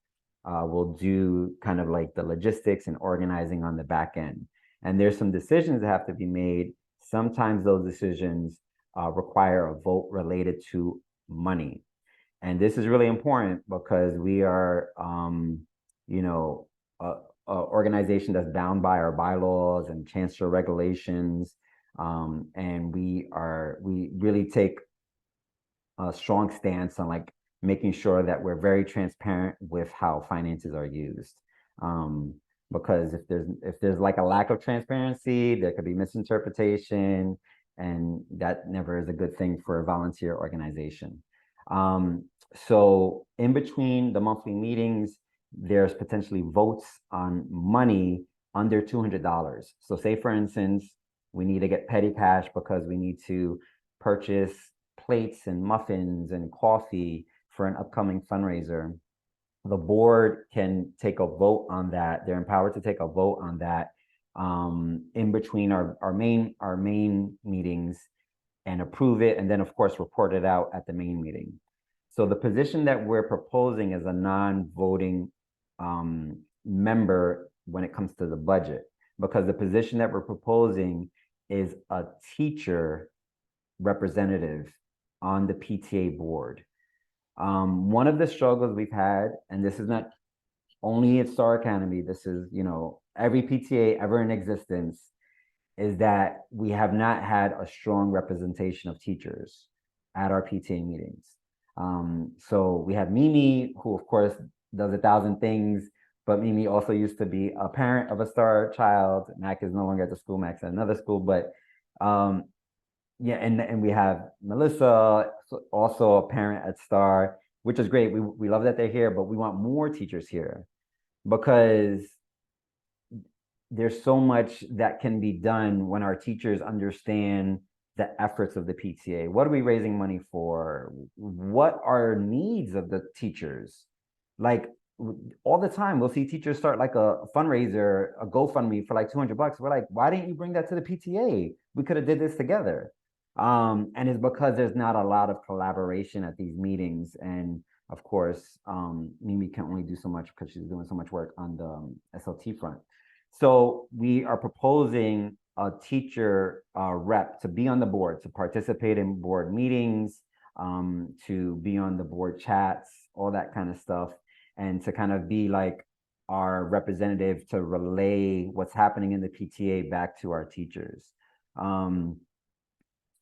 will do kind of like the logistics and organizing on the back end. And there's some decisions that have to be made. Sometimes those decisions require a vote related to money. And this is really important because we are, you know, a organization that's bound by our bylaws and chancellor regulations. And we really take a strong stance on like making sure that we're very transparent with how finances are used. Because if there's like a lack of transparency, there could be misinterpretation, and that never is a good thing for a volunteer organization. So in between the monthly meetings, there's potentially votes on money under $200. So say, for instance, we need to get petty cash because we need to purchase plates and muffins and coffee for an upcoming fundraiser. The board can take a vote on that. They're empowered to take a vote on that in between our main meetings and approve it, and then of course report it out at the main meeting. So the position that we're proposing is a non-voting member when it comes to the budget, because the position that we're proposing is a teacher representative on the PTA board. One of the struggles we've had, and this is not only at Star Academy, this is, you know, every PTA ever in existence, is that we have not had a strong representation of teachers at our PTA meetings. So we have Mimi, who of course does 1,000 things, but Mimi also used to be a parent of a Star child. Mac is no longer at the school, Mac's at another school, but yeah, and we have Melissa, also a parent at Star, which is great. We love that they're here, but we want more teachers here because there's so much that can be done when our teachers understand the efforts of the PTA. What are we raising money for? What are needs of the teachers? Like all the time, we'll see teachers start like a fundraiser, a GoFundMe for like $200. We're like, why didn't you bring that to the PTA? We could have did this together. And it's because there's not a lot of collaboration at these meetings. And of course, Mimi can only do so much because she's doing so much work on the SLT front. So we are proposing a teacher rep to be on the board, to participate in board meetings, to be on the board chats, all that kind of stuff, and to kind of be like our representative to relay what's happening in the PTA back to our teachers.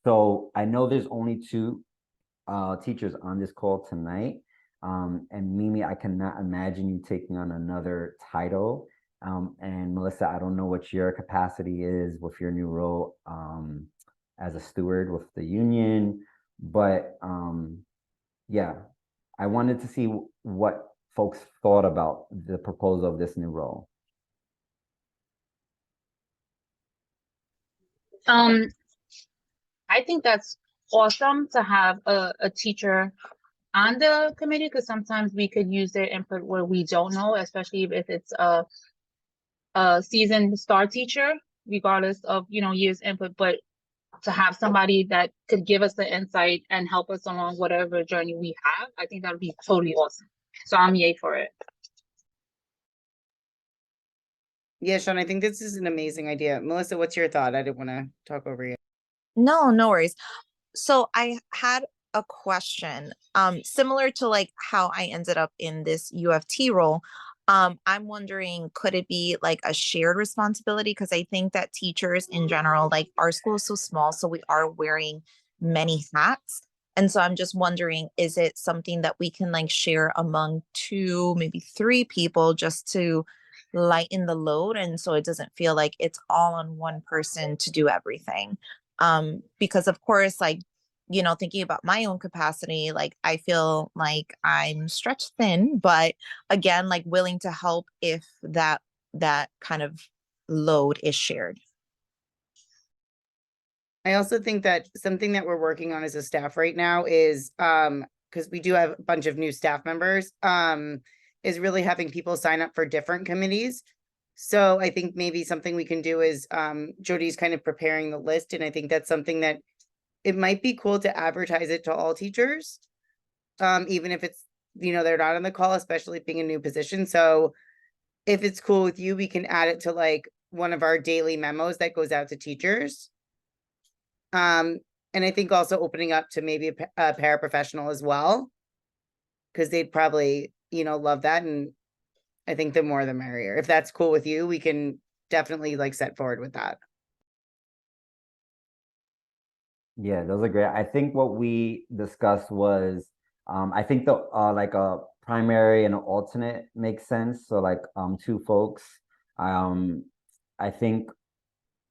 So I know there's only 2 teachers on this call tonight. And Mimi, I cannot imagine you taking on another title. And Melissa, I don't know what your capacity is with your new role as a steward with the union, but yeah, I wanted to see what folks thought about the proposal of this new role. I think that's awesome to have a teacher on the committee, because sometimes we could use their input where we don't know, especially if it's a seasoned Star teacher, regardless of, you know, years input. But to have somebody that could give us the insight and help us along whatever journey we have, I think that would be totally awesome. So I'm yay for it. Yeah, Sean, I think this is an amazing idea. Melissa, what's your thought? I didn't want to talk over you. No worries. So I had a question, similar to like how I ended up in this UFT role. I'm wondering, could it be like a shared responsibility? Because I think that teachers in general, like our school is so small, so we are wearing many hats. And so I'm just wondering, is it something that we can like share among 2, maybe 3 people just to lighten the load? And so it doesn't feel like it's all on one person to do everything. Because of course, like, you know, thinking about my own capacity, like I feel like I'm stretched thin, but again, like willing to help if that kind of load is shared. I also think that something that we're working on as a staff right now is, because we do have a bunch of new staff members, is really having people sign up for different committees. So I think maybe something we can do is, Jody's kind of preparing the list, and I think that's something that it might be cool to advertise it to all teachers. Even if it's, they're not on the call, especially being a new position. So if it's cool with you, we can add it to like one of our daily memos that goes out to teachers. And I think also opening up to maybe a paraprofessional as well, because they'd probably, love that. And I think the more the merrier. If that's cool with you, we can definitely like set forward with that. Yeah, those are great. I think what we discussed was, I think the like a primary and an alternate makes sense. So like two folks. I think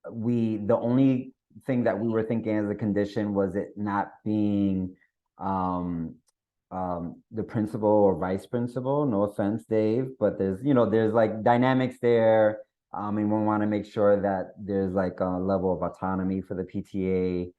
the only thing that we were thinking as a condition was it not being the principal or vice principal. No offense, Dave, but there's like dynamics there. And we want to make sure that there's like a level of autonomy for the PTA.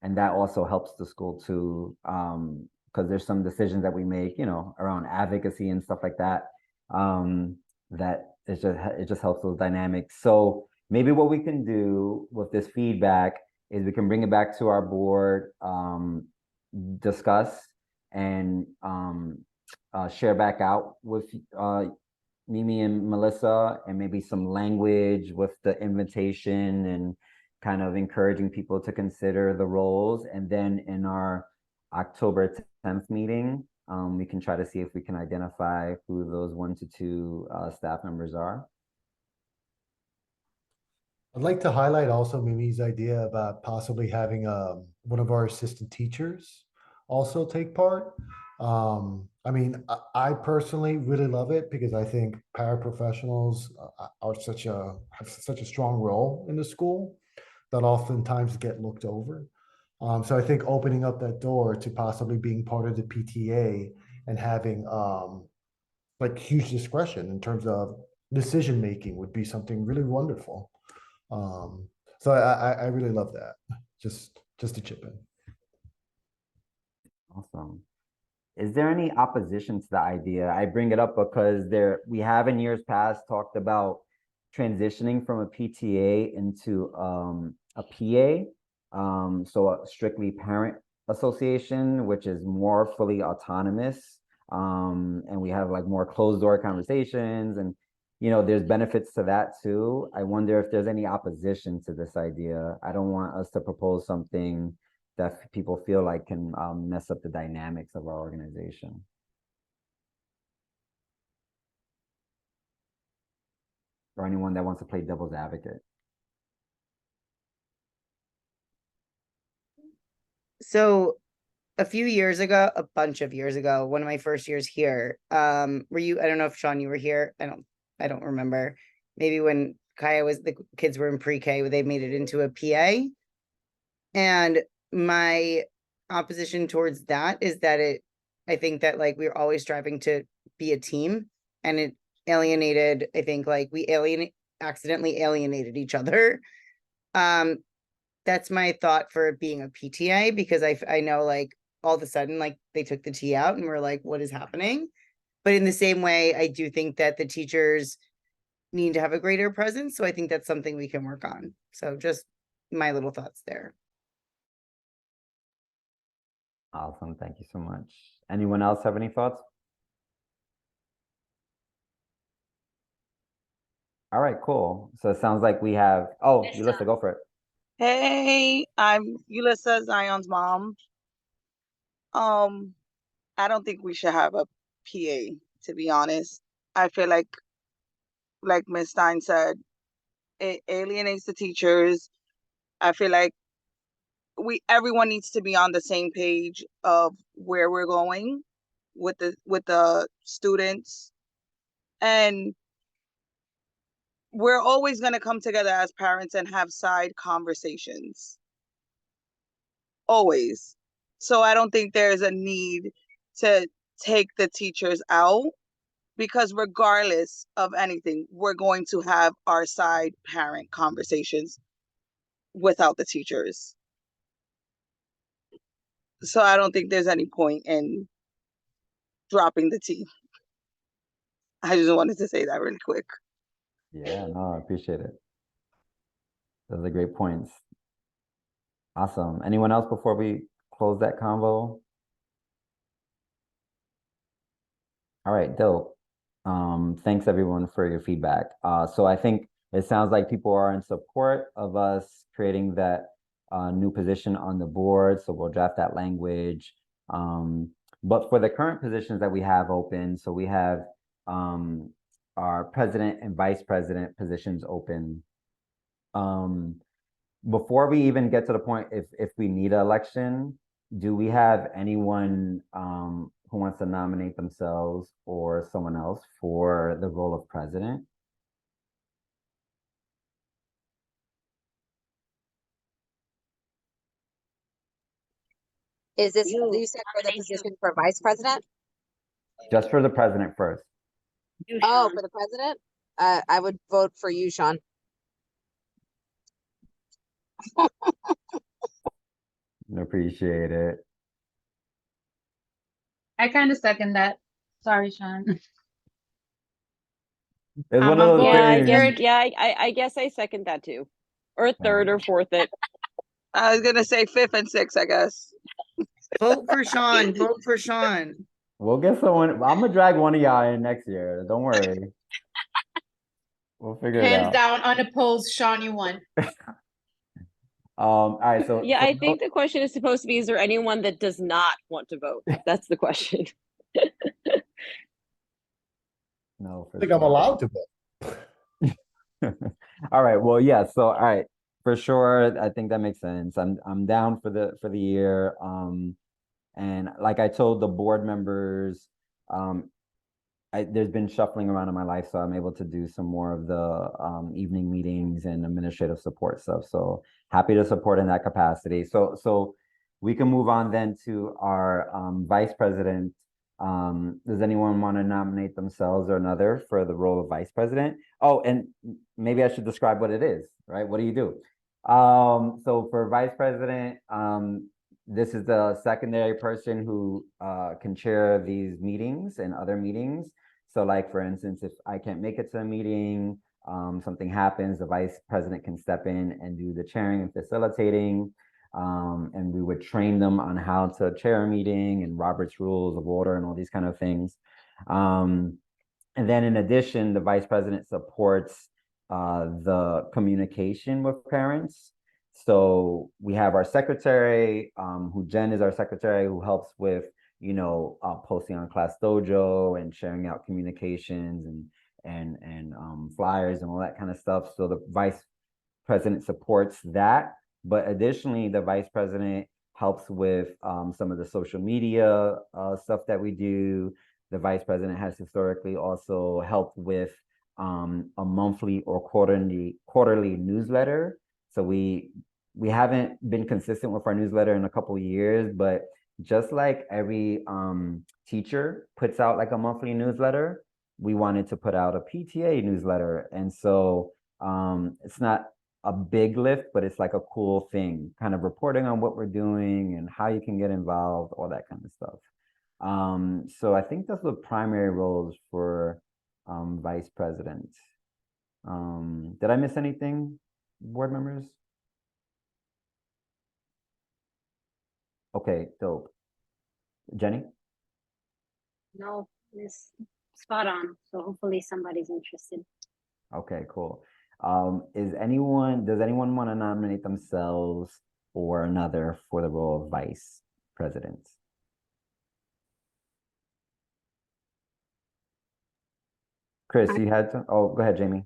And that also helps the school too, because there's some decisions that we make, around advocacy and stuff like that, that it just helps those dynamics. So maybe what we can do with this feedback is we can bring it back to our board, discuss and share back out with Mimi and Melissa, and maybe some language with the invitation and kind of encouraging people to consider the roles. And then in our October 10th meeting, we can try to see if we can identify who those 1 to 2 staff members are. I'd like to highlight also Mimi's idea about possibly having one of our assistant teachers also take part. I mean, I personally really love it because I think paraprofessionals are have such a strong role in the school that oftentimes get looked over. So I think opening up that door to possibly being part of the PTA and having like huge discretion in terms of decision making would be something really wonderful. So I really love that. Just to chip in. Awesome. Is there any opposition to the idea? I bring it up because we have in years past talked about transitioning from a PTA into a PA, so a strictly parent association, which is more fully autonomous, and we have like more closed door conversations, and there's benefits to that too. I wonder if there's any opposition to this idea. I don't want us to propose something that people feel like can mess up the dynamics of our organization. Or anyone that wants to play devil's advocate. So a few years ago, a bunch of years ago, one of my first years here, were you, I don't know if Sean, you were here. I don't remember. Maybe when the kids were in pre-K, they made it into a PA. And my opposition towards that is that I think that like we're always striving to be a team, and it alienated, I think like we accidentally alienated each other. That's my thought for being a PTA, because I know like all of a sudden like they took the T out and we're like, what is happening? But in the same way, I do think that the teachers need to have a greater presence. So I think that's something we can work on. So just my little thoughts there. Awesome. Thank you so much. Anyone else have any thoughts? All right, cool. So it sounds like we have, Ulissa, go for it. Hey, I'm Ulissa, Zion's mom. I don't think we should have a PA, to be honest. I feel like Ms. Stein said, it alienates the teachers. I feel like everyone needs to be on the same page of where we're going with the students. And we're always going to come together as parents and have side conversations. Always. So I don't think there's a need to take the teachers out, because regardless of anything, we're going to have our side parent conversations. without the teachers. So I don't think there's any point in dropping the T. I just wanted to say that really quick. Yeah, no, I appreciate it. Those are great points. Awesome. Anyone else before we close that convo? All right, dope. Thanks everyone for your feedback. So I think it sounds like people are in support of us creating that new position on the board. So we'll draft that language. But for the current positions that we have open, so we have our president and vice president positions open. Before we even get to the point, if we need an election, do we have anyone who wants to nominate themselves or someone else for the role of president? Is this, you said for the position for vice president? Just for the president first. Oh, for the president? I would vote for you, Sean. Appreciate it. I kind of second that. Sorry, Sean. It's one of those things. I guess I second that too. Or third or fourth it. I was gonna say 5th and 6th, I guess. Vote for Sean. Vote for Sean. We'll get someone. I'm gonna drag one of y'all in next year. Don't worry. We'll figure it Hands out. down, unopposed, Sean, you won. All right, so Yeah, I think the question is supposed to be, is there anyone that does not want to vote? That's the question. No, I think I'm allowed to vote. all right, well, yeah, so all right, for sure, I think that makes sense. I'm down for the year. And like I told the board members, there's been shuffling around in my life, so I'm able to do some more of the evening meetings and administrative support stuff. So happy to support in that capacity. So we can move on then to our vice president. Does anyone want to nominate themselves or another for the role of vice president? Oh, and maybe I should describe what it is, right? What do you do? So for vice president, this is the secondary person who can chair these meetings and other meetings. So like, for instance, if I can't make it to a meeting, something happens, the vice president can step in and do the chairing and facilitating. And we would train them on how to chair a meeting and Robert's rules of order and all these kind of things. And then in addition, the vice president supports the communication with parents. So we have our secretary, who Jen is our secretary, who helps with, posting on Class Dojo and sharing out communications and flyers and all that kind of stuff. So the vice president supports that. But additionally, the vice president helps with some of the social media stuff that we do. The vice president has historically also helped with a monthly or quarterly newsletter. So we haven't been consistent with our newsletter in a couple of years, but just like every teacher puts out like a monthly newsletter, we wanted to put out a PTA newsletter. And so it's not a big lift, but it's like a cool thing, kind of reporting on what we're doing and how you can get involved, all that kind of stuff. So I think that's the primary roles for vice president. Did I miss anything, board members? Okay, dope. Jenny? No, it's spot on. So hopefully somebody's interested. Okay, cool. Does anyone want to nominate themselves or another for the role of vice president? Chris, you had to, oh, go ahead, Jamie.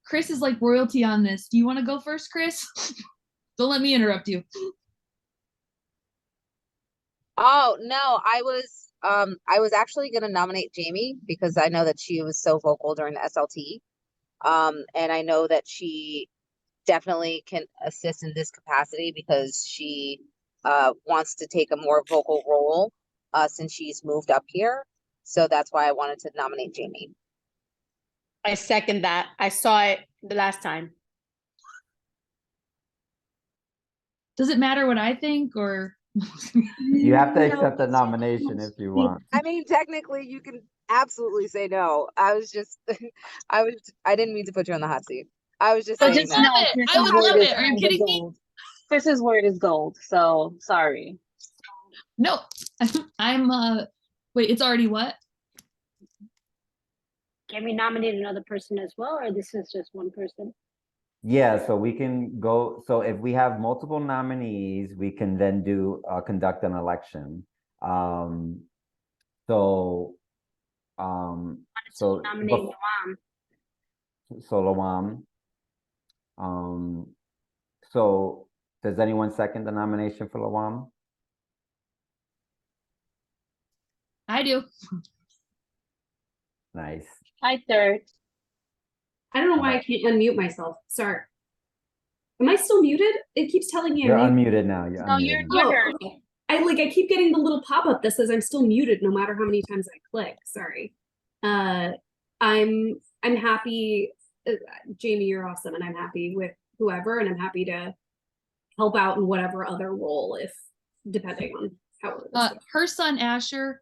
Chris is like royalty on this. Do you want to go first, Chris? Don't let me interrupt you. Oh, no, I was actually going to nominate Jamie because I know that she was so vocal during the SLT. And I know that she definitely can assist in this capacity because she wants to take a more vocal role since she's moved up here. So that's why I wanted to nominate Jamie. I second that. I saw it the last time. Does it matter what I think or? You have to No. accept the nomination if you want. I mean, technically, you can absolutely say no. I was just, I didn't mean to put you on the hot seat. I was just I saying would that. love it. I would love it. Are you kidding me? Chris's word is gold, so sorry. No, I'm, wait, it's already what? Can we nominate another person as well, or this is just one person? Yeah, so we can go, so if we have multiple nominees, we can then conduct an election. So, Nominate bef- Noam. so Lawam. So does anyone second the nomination for Lawam? I do. Nice. Hi, third. I don't know why I can't unmute myself. Sorry. Am I still muted? It keeps telling me You're I'm muted. unmuted now. You're No, unmuted now. you're Oh, okay. I keep getting the little pop-up that says I'm still muted no matter how many times I click. Sorry. I'm happy. Jamie, you're awesome, and I'm happy with whoever, and I'm happy to help out in whatever other role, if depending on how it is. Her son Asher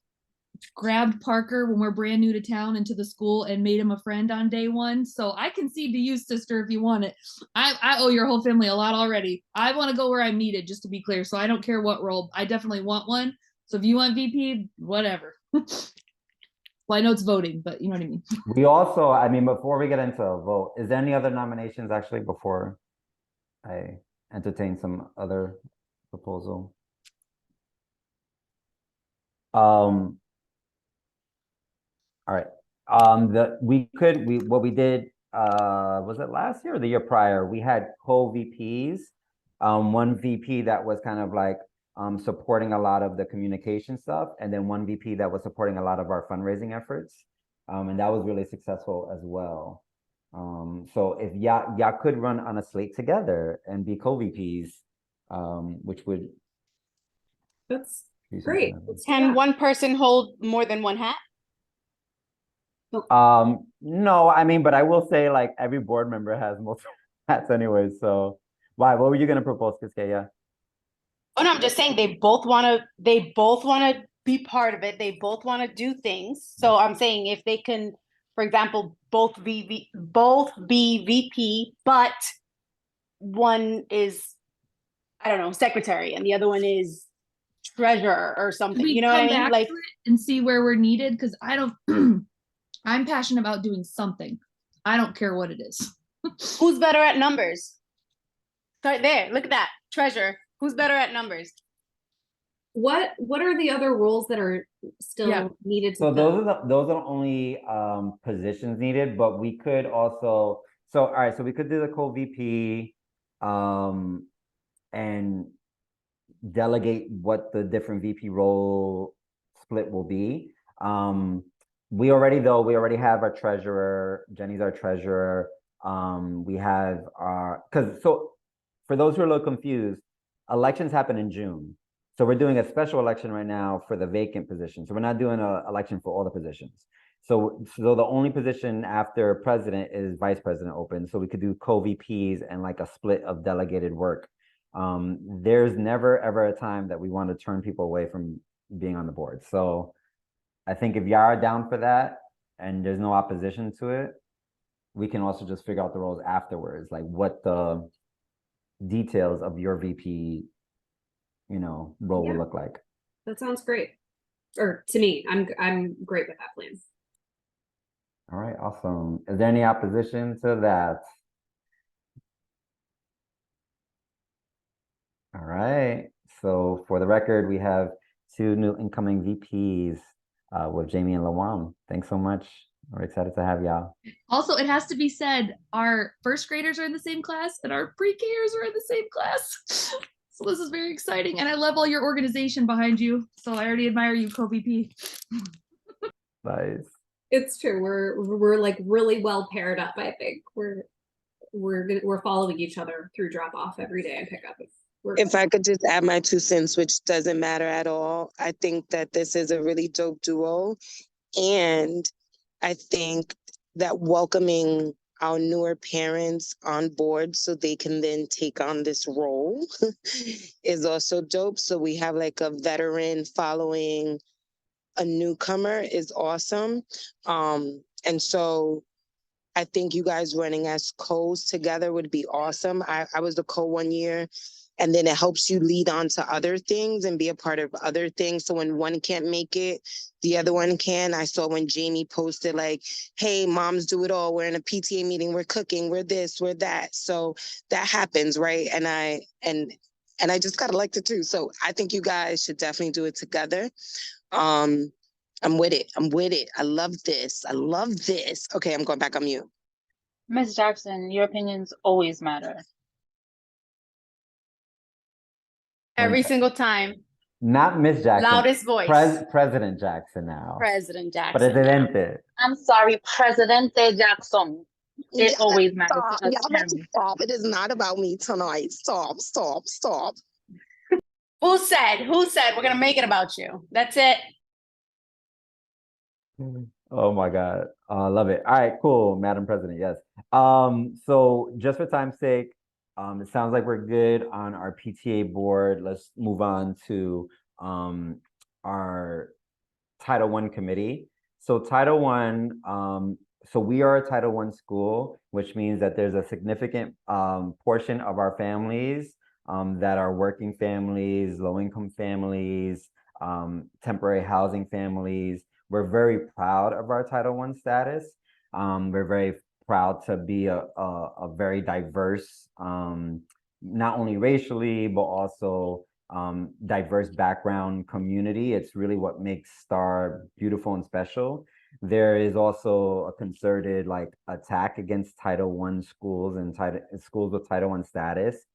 grabbed Parker when we're brand new to town into the school and made him a friend on day one. So I concede to you, sister, if you want it. I owe your whole family a lot already. I want to go where I'm needed, just to be clear. So I don't care what role. I definitely want one. So if you want VP, whatever. Well, I know it's voting, but you know what I mean. We also, I mean, before we get into a vote, is there any other nominations actually before I entertain some other proposal? All right. What we did, was it last year or the year prior? We had co-VPs. One VP that was kind of like supporting a lot of the communication stuff, and then one VP that was supporting a lot of our fundraising efforts. And that was really successful as well. So if y'all could run on a slate together and be co-VPs, which would That's be great. something. Can one person hold more than one hat? No, I mean, but I will say like every board member has multiple hats anyway. So why? What were you gonna propose, Kiskeya? Oh no, I'm just saying they both wanna be part of it. They both wanna do things. So I'm saying if they can, for example, both be VP, but one is, I don't know, secretary and the other one is treasurer or something. We You know what I come mean? back Like, to it and see where we're needed, because I don't I'm passionate about doing something. I don't care what it is. who's better at numbers? Start there. Look at that. Treasurer. Who's better at numbers? What are the other roles that are still needed to So fill? those are the only positions needed, but we could also, so all right, so we could do the co-VP and delegate what the different VP role split will be. We already have our treasurer. Jenny's our treasurer. We have our, so for those who are a little confused, elections happen in June. So we're doing a special election right now for the vacant position. So we're not doing an election for all the positions. So the only position after president is vice president open. So we could do co-VPs and like a split of delegated work. There's never ever a time that we want to turn people away from being on the board. So I think if y'all are down for that and there's no opposition to it, we can also just figure out the roles afterwards, like what the details of your VP, role will look like. That sounds great. Or to me, I'm great with that plan. All right, awesome. Is there any opposition to that? All right. So for the record, we have 2 new incoming VPs with Jamie and Lawam. Thanks so much. We're excited to have y'all. Also, it has to be said, our first graders are in the same class and our pre-Kers are in the same class. So this is very exciting. And I love all your organization behind you. So I already admire you, co-VP. Nice. It's true. We're like really well paired up. I think we're following each other through drop off every day and pick up. If I could just add my 2 cents, which doesn't matter at all. I think that this is a really dope duo. And I think that welcoming our newer parents on board so they can then take on this role is also dope. So we have like a veteran following a newcomer is awesome. And so I think you guys running as co's together would be awesome. I was the co one year, and then it helps you lead on to other things and be a part of other things. So when one can't make it, the other one can. I saw when Jamie posted like, hey, moms do it all. We're in a PTA meeting, we're cooking, we're this, we're that. So that happens, right? And I just got elected too. So I think you guys should definitely do it together. I'm with it. I'm with it. I love this. I love this. Okay, I'm going back on mute. Ms. Jackson, your opinions always matter. Every single time. Not Miss Jackson. Loudest voice. President Jackson now. President Jackson. now. Presidente. I'm sorry, Presidente Jackson. It Y'all always better matters. stop. Y'all better stop. It is not about me tonight. Stop, stop, stop. Who said we're gonna make it about you? That's it. Oh my God. Love it. All right, cool, Madam President. Yes. So just for time's sake, it sounds like we're good on our PTA board. Let's move on to our Title I committee. So Title I, so we are a Title I school, which means that there's a significant portion of our families that are working families, low-income families, temporary housing families. We're very proud of our Title I status. We're very proud to be a very diverse, not only racially, but also diverse background community. It's really what makes STAR beautiful and special. There is also a concerted attack against Title I schools and schools with Title I status.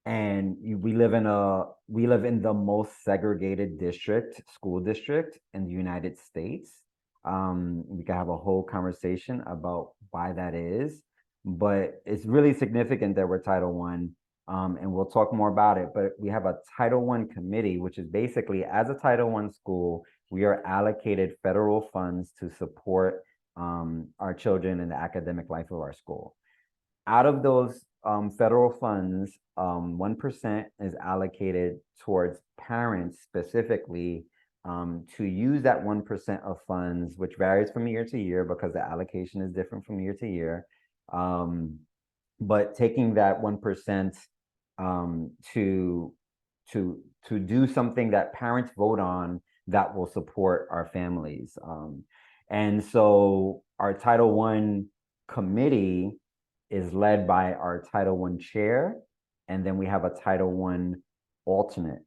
And we live in the most segregated school district in the United States. We could have a whole conversation about why that is, but it's really significant that we're Title I, and we'll talk more about it. But we have a Title I committee, which is basically, as a Title I school, we are allocated federal funds to support our children in the academic life of our school. Out of those federal funds, 1% is allocated towards parents specifically to use that 1% of funds, which varies from year to year because the allocation is different from year to year. But taking that 1% to do something that parents vote on that will support our families. And so our Title I committee is led by our Title I chair, and then we have a Title I alternate.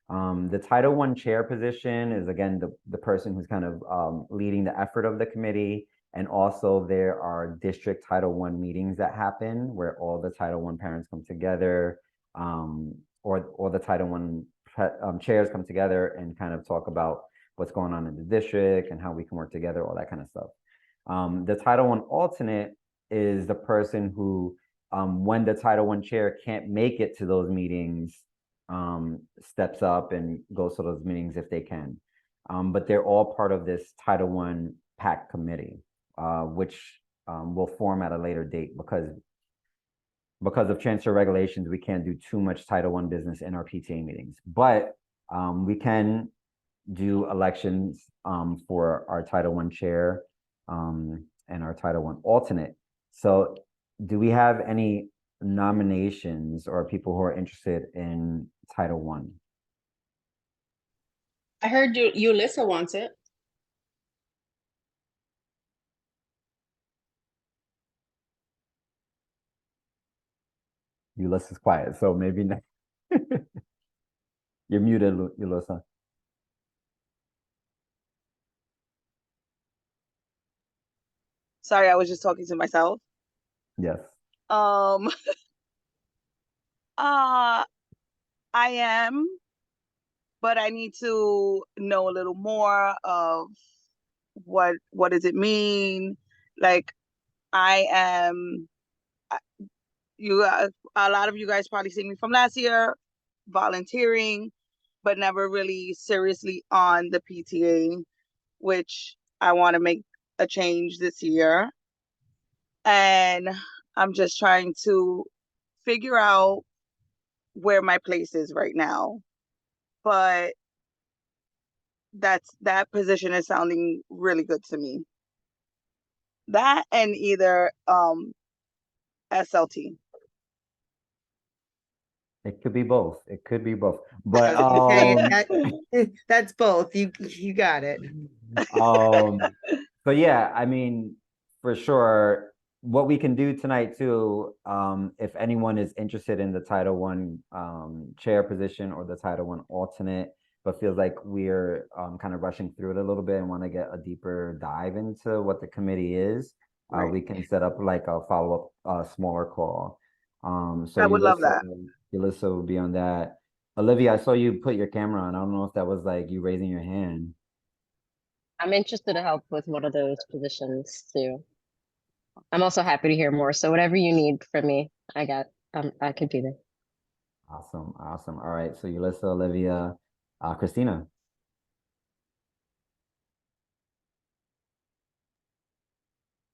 The Title I chair position is, again, the person who's kind of leading the effort of the committee. And also there are district Title I meetings that happen where all the Title I parents come together, or the Title I chairs come together and kind of talk about what's going on in the district and how we can work together, all that kind of stuff. The Title I alternate is the person who, when the Title I chair can't make it to those meetings, steps up and goes to those meetings if they can. But they're all part of this Title I PAC committee, which will form at a later date because of transfer regulations. We can't do too much Title I business in our PTA meetings, but we can do elections for our Title I chair and our Title I alternate. So do we have any nominations or people who are interested in Title I? I heard Ulissa wants it. Ulissa's quiet, so maybe not. You're muted, Ulissa. Sorry, I was just talking to myself. Yes. I am, but I need to know a little more of what does it mean? Like, I am, a lot of you guys probably see me from last year, volunteering, but never really seriously on the PTA, which I want to make a change this year. and I'm just trying to figure out where my place is right now. But that position is sounding really good to me. That and either SLT. It could be both. It could be both. I But was gonna say, that's both. You got it. so yeah, I mean, for sure, what we can do tonight too, if anyone is interested in the Title One chair position or the Title One alternate, but feels like we're kind of rushing through it a little bit and want to get a deeper dive into what the committee is, Right. we can set up like a follow-up smaller call. So I would love that. Yulissa will be on that. Olivia, I saw you put your camera on. I don't know if that was like you raising your hand. I'm interested to help with one of those positions too. I'm also happy to hear more. So whatever you need from me, I could be there. Awesome, awesome. All right, so Yulissa, Olivia, Christina.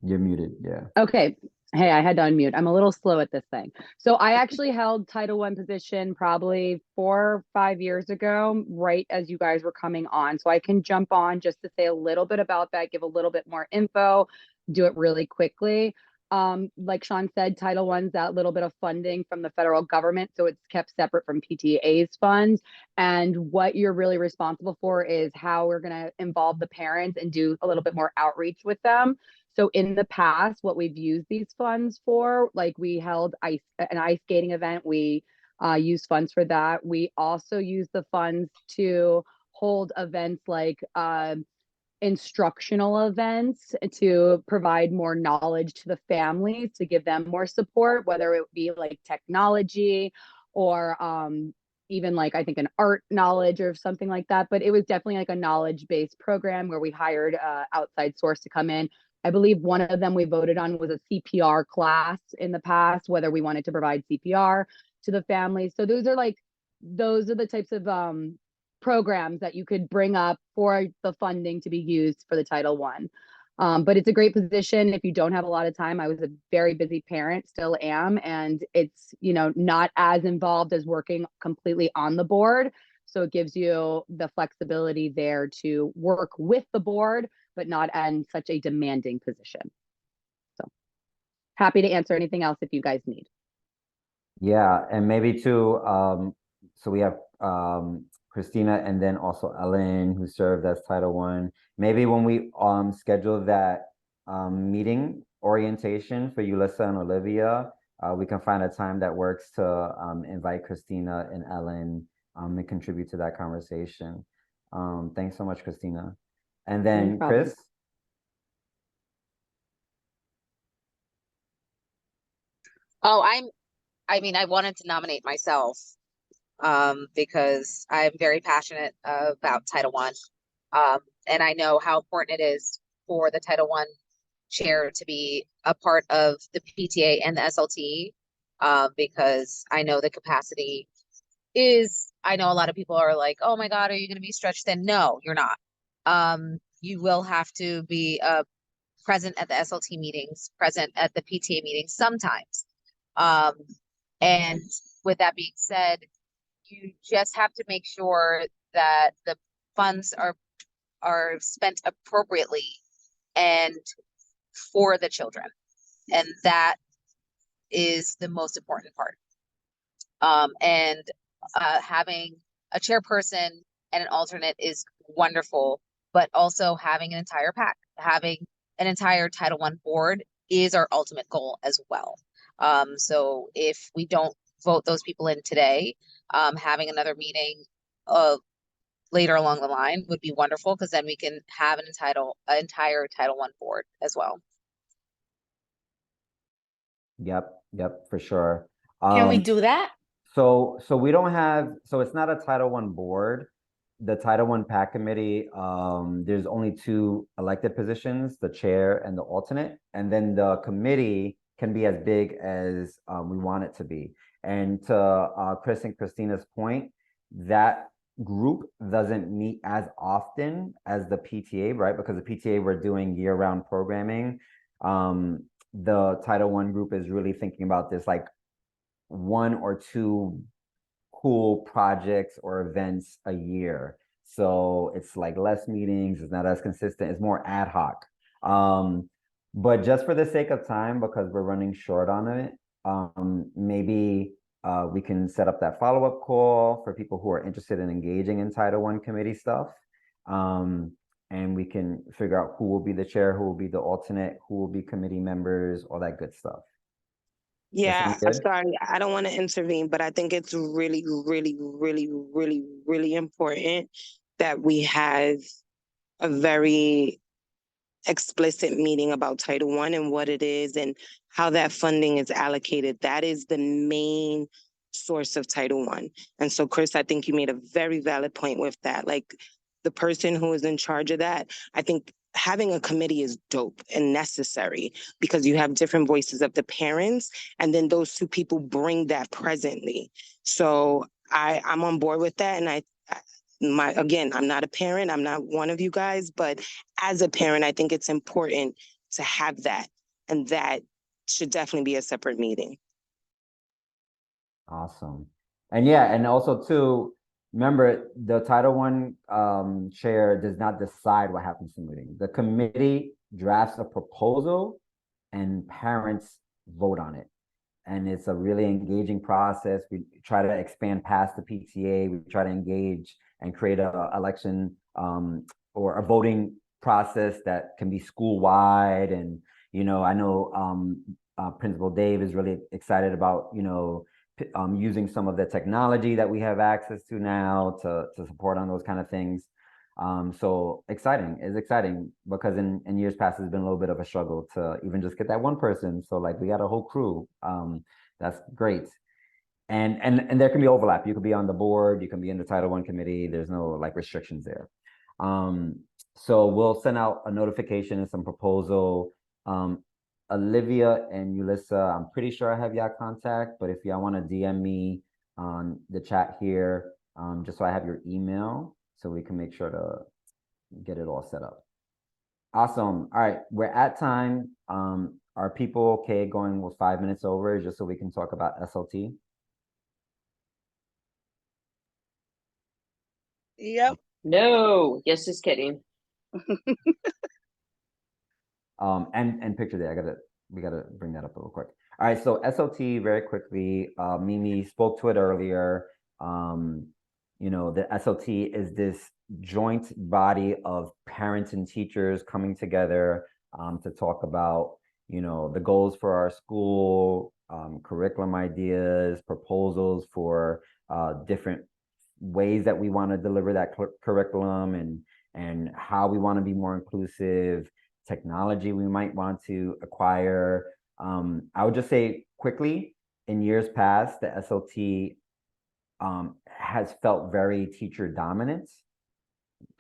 You're muted, yeah. Okay. Hey, I had to unmute. I'm a little slow at this thing. So I actually held Title I position probably 4 or 5 years ago, right as you guys were coming on. So I can jump on just to say a little bit about that, give a little bit more info, do it really quickly. Like Sean said, Title I's that little bit of funding from the federal government, so it's kept separate from PTA's funds. And what you're really responsible for is how we're going to involve the parents and do a little bit more outreach with them. So in the past, what we've used these funds for, like we held an ice skating event, we used funds for that. We also use the funds to hold events like instructional events to provide more knowledge to the families, to give them more support, whether it be like technology or even like I think an art knowledge or something like that. But it was definitely like a knowledge-based program where we hired an outside source to come in. I believe one of them we voted on was a CPR class in the past, whether we wanted to provide CPR to the families. So those are the types of programs that you could bring up for the funding to be used for the Title One. But it's a great position if you don't have a lot of time. I was a very busy parent, still am, and it's, you know, not as involved as working completely on the board. So it gives you the flexibility there to work with the board, but not in such a demanding position. So happy to answer anything else if you guys need. Yeah, and maybe too, so we have Christina and then also Ellen, who served as Title One. Maybe when we schedule that meeting orientation for Yulissa and Olivia, we can find a time that works to invite Christina and Ellen and contribute to that conversation. Thanks so much, Christina. And then Chris. Oh, I mean, I wanted to nominate myself because I'm very passionate about Title One. And I know how important it is for the Title One chair to be a part of the PTA and the SLT, because I know the capacity is, I know a lot of people are like, oh my God, are you going to be stretched thin? No, you're not. You will have to be present at the SLT meetings, present at the PTA meetings sometimes. And with that being said, you just have to make sure that the funds are spent appropriately and for the children. And that is the most important part. And having a chairperson and an alternate is wonderful, but also having an entire pack, having an entire Title I board is our ultimate goal as well. So if we don't vote those people in today, having another meeting later along the line would be wonderful, because then we can have an entire Title I board as well. Yep, for sure. Can we do that? So we don't have, so it's not a Title I board. The Title I PAC committee, there's only 2 elected positions, the chair and the alternate. And then the committee can be as big as we want it to be. And to Chris and Christina's point, that group doesn't meet as often as the PTA, right? Because the PTA, we're doing year-round programming. the Title I group is really thinking about this, like 1 or 2 cool projects or events a year. So it's like less meetings, it's not as consistent, it's more ad hoc. But just for the sake of time, because we're running short on it, maybe we can set up that follow-up call for people who are interested in engaging in Title I committee stuff. And we can figure out who will be the chair, who will be the alternate, who will be committee members, all that good stuff. Yeah, I'm sorry, I don't want to intervene, but I think it's really, really, really, really, really important that we have a very explicit meeting about Title I and what it is and how that funding is allocated. That is the main source of Title I. And so, Chris, I think you made a very valid point with that. Like, the person who is in charge of that, I think having a committee is dope and necessary because you have different voices of the parents, and then those 2 people bring that presently. So I'm on board with that. And again, I'm not a parent, I'm not one of you guys, but as a parent, I think it's important to have that, and that should definitely be a separate meeting. Awesome. And yeah, and also too, remember the Title I chair does not decide what happens in the meeting. The committee drafts a proposal and parents vote on it. And it's a really engaging process. We try to expand past the PTA. We try to engage and create a election or a voting process that can be school-wide. And, you know, I know Principal Dave is really excited about, you know, using some of the technology that we have access to now to support on those kind of things. So exciting, it's exciting because in years past, it's been a little bit of a struggle to even just get that one person. So like we got a whole crew. That's great. And there can be overlap. You could be on the board, you can be in the Title I committee. There's no like restrictions there. So we'll send out a notification and some proposal. Olivia and Ulissa, I'm pretty sure I have y'all contact, but if y'all want to DM me on the chat here, just so I have your email, so we can make sure to get it all set up. Awesome. All right, we're at time. Are people okay going with 5 minutes over just so we can talk about SLT? Yep. No, just kidding. And picture day. We gotta bring that up a little quick. All right, so SLT very quickly. Mimi spoke to it earlier. You know, the SLT is this joint body of parents and teachers coming together to talk about, you know, the goals for our school, curriculum ideas, proposals for different ways that we want to deliver that curriculum and how we want to be more inclusive, technology we might want to acquire. I would just say quickly, in years past, the SLT has felt very teacher dominant.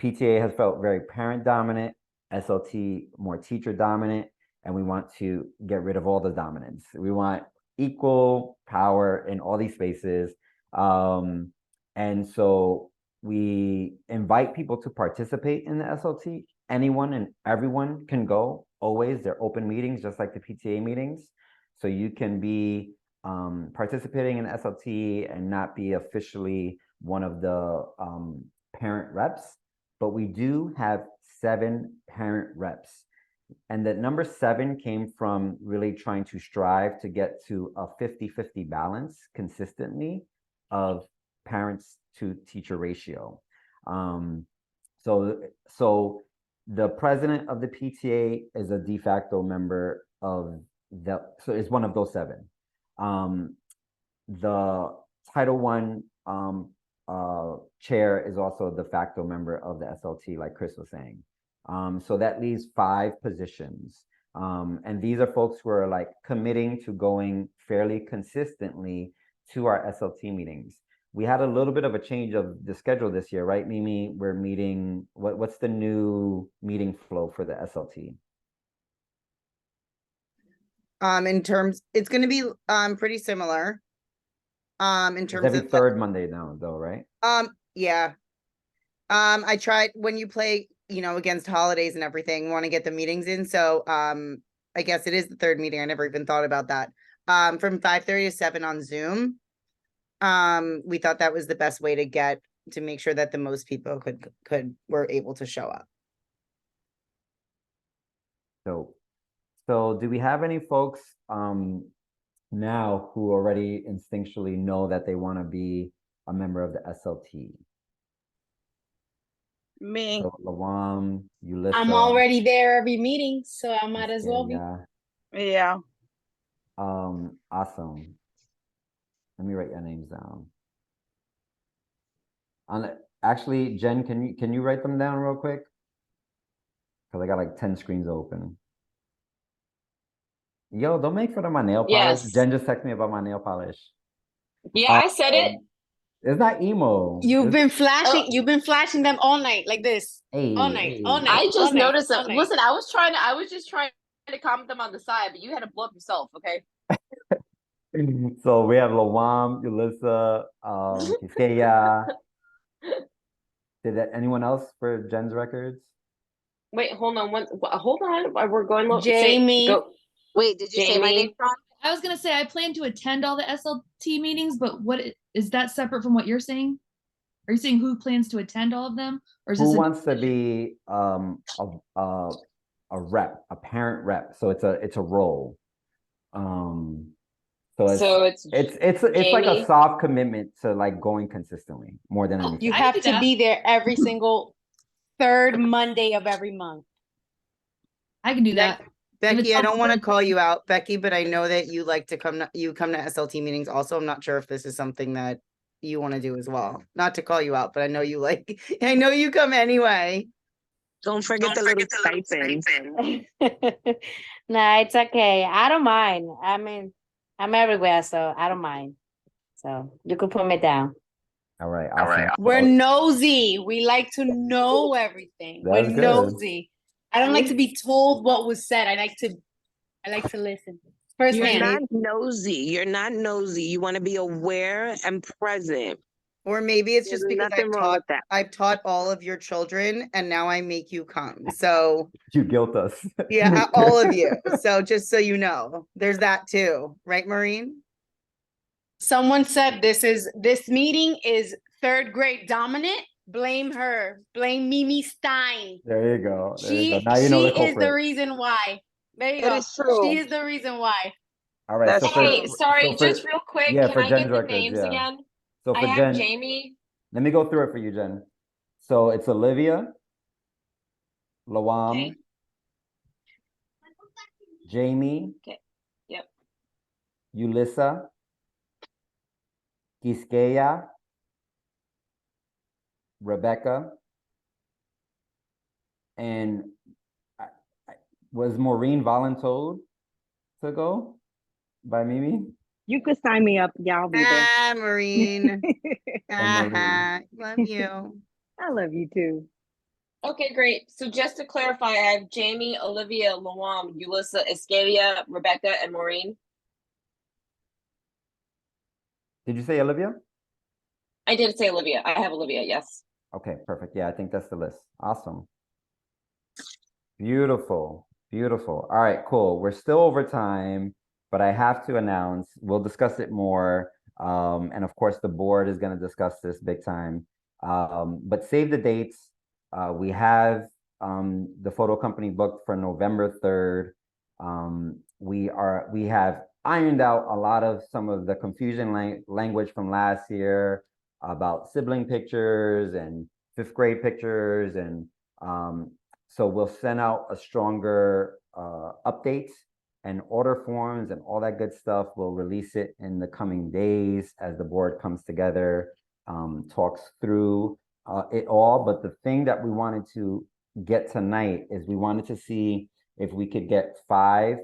PTA has felt very parent dominant, SLT more teacher dominant, and we want to get rid of all the dominance. We want equal power in all these spaces. And so we invite people to participate in the SLT. Anyone and everyone can go, always. They're open meetings, just like the PTA meetings. So you can be participating in SLT and not be officially one of the parent reps, but we do have 7 parent reps. And that number 7 came from really trying to strive to get to a 50-50 balance consistently of parents to teacher ratio. So the president of the PTA is a de facto member of so it's one of those 7. The Title I chair is also a de facto member of the SLT, like Chris was saying. So that leaves 5 positions. And these are folks who are like committing to going fairly consistently to our SLT meetings. We had a little bit of a change of the schedule this year, right, Mimi? We're meeting, what's the new meeting flow for the SLT? It's going to be pretty similar. In terms it's every of third Monday now, though, right? Yeah. I tried when you play, you know, against holidays and everything, want to get the meetings in. So I guess it is the third meeting. I never even thought about that. From 5:30 to 7 on Zoom. We thought that was the best way to make sure that the most people were able to show up. So do we have any folks now who already instinctually know that they want to be a member of the SLT? Me. So Lawam, Ulissa. I'm already there every meeting, so I might as well be. Yeah. Awesome. Let me write your names down. Actually, Jen, can you write them down real quick? Because I got like 10 screens open. Yo, don't make fun of my nail polish. Yes. Jen just texted me about my nail polish. Yeah, I said it. It's not emo. You've been flashing them all night like this. Hey, all night, all night. I just all night, noticed all that. night. Listen, I was just trying to comment them on the side, but you had to blow up yourself, okay? So we have Lawam, Ulissa, Quisqueya. Anyone else for Jen's records? Wait, hold on. Hold on. We're going low. Jamie. Wait, did you say my name wrong? I was gonna say I plan to attend all the SLT meetings, but what is that separate from what you're saying? Are you saying who plans to attend all of them, or is Who this wants to be a rep, a parent rep? So it's a role. So it's like a Jamie? soft commitment to like going consistently more than anything. You have to be there every single third Monday of every month. I can do that. Becky, I don't want to call you out, Becky, but I know that you like to come to SLT meetings also. I'm not sure if this is something that you want to do as well. Not to call you out, but I know you come anyway. Don't forget the little stipends. Nah, it's okay. I don't mind. I mean, I'm everywhere, so I don't mind. So you can put me down. All right. Awesome. We're nosy. We like to know everything. That's We're good. nosy. I don't like to be told what was said. I like to listen firsthand. You're not nosy. You're not nosy. You want to be aware and present. Or maybe it's just There's because nothing wrong with that. I've taught all of your children and now I make you come. So You guilt us. yeah, all of you. So just so you know, there's that too. Right, Maureen? Someone said this meeting is third grade dominant. Blame her. Blame Mimi Stein. There you go. She Now you know the is the culprit. reason why. There you It go. is true. She is the reason why. All right. That's So Hey, for, sorry, so for- just real quick. yeah, Can for I Jen's get the records, names yeah. again? So I for have Jen, Jamie. let me go through it for you, Jen. So it's Olivia, Lawam, Okay. Jamie, Okay. Yep. Ulissa, Quisqueya, Rebecca, and was Maureen voluntold to go by Mimi? You could sign me up. Yeah, I'll be there. Ah, Maureen. Maureen. Love you. I love you too. Okay, great. So just to clarify, I have Jamie, Olivia, Lawam, Ulissa, Escalia, Rebecca, and Maureen. Did you say Olivia? I did say Olivia. I have Olivia, yes. Okay, perfect. Yeah, I think that's the list. Awesome. Beautiful. Beautiful. All right, cool. We're still over time, but I have to announce, we'll discuss it more. And of course, the board is going to discuss this big time. But save the dates. We have the photo company booked for November 3rd. We have ironed out a lot of some of the confusion language from last year about sibling pictures and 5th grade pictures. And so we'll send out a stronger updates and order forms and all that good stuff. We'll release it in the coming days as the board comes together, talks through it all. But the thing that we wanted to get tonight is we wanted to see if we could get 5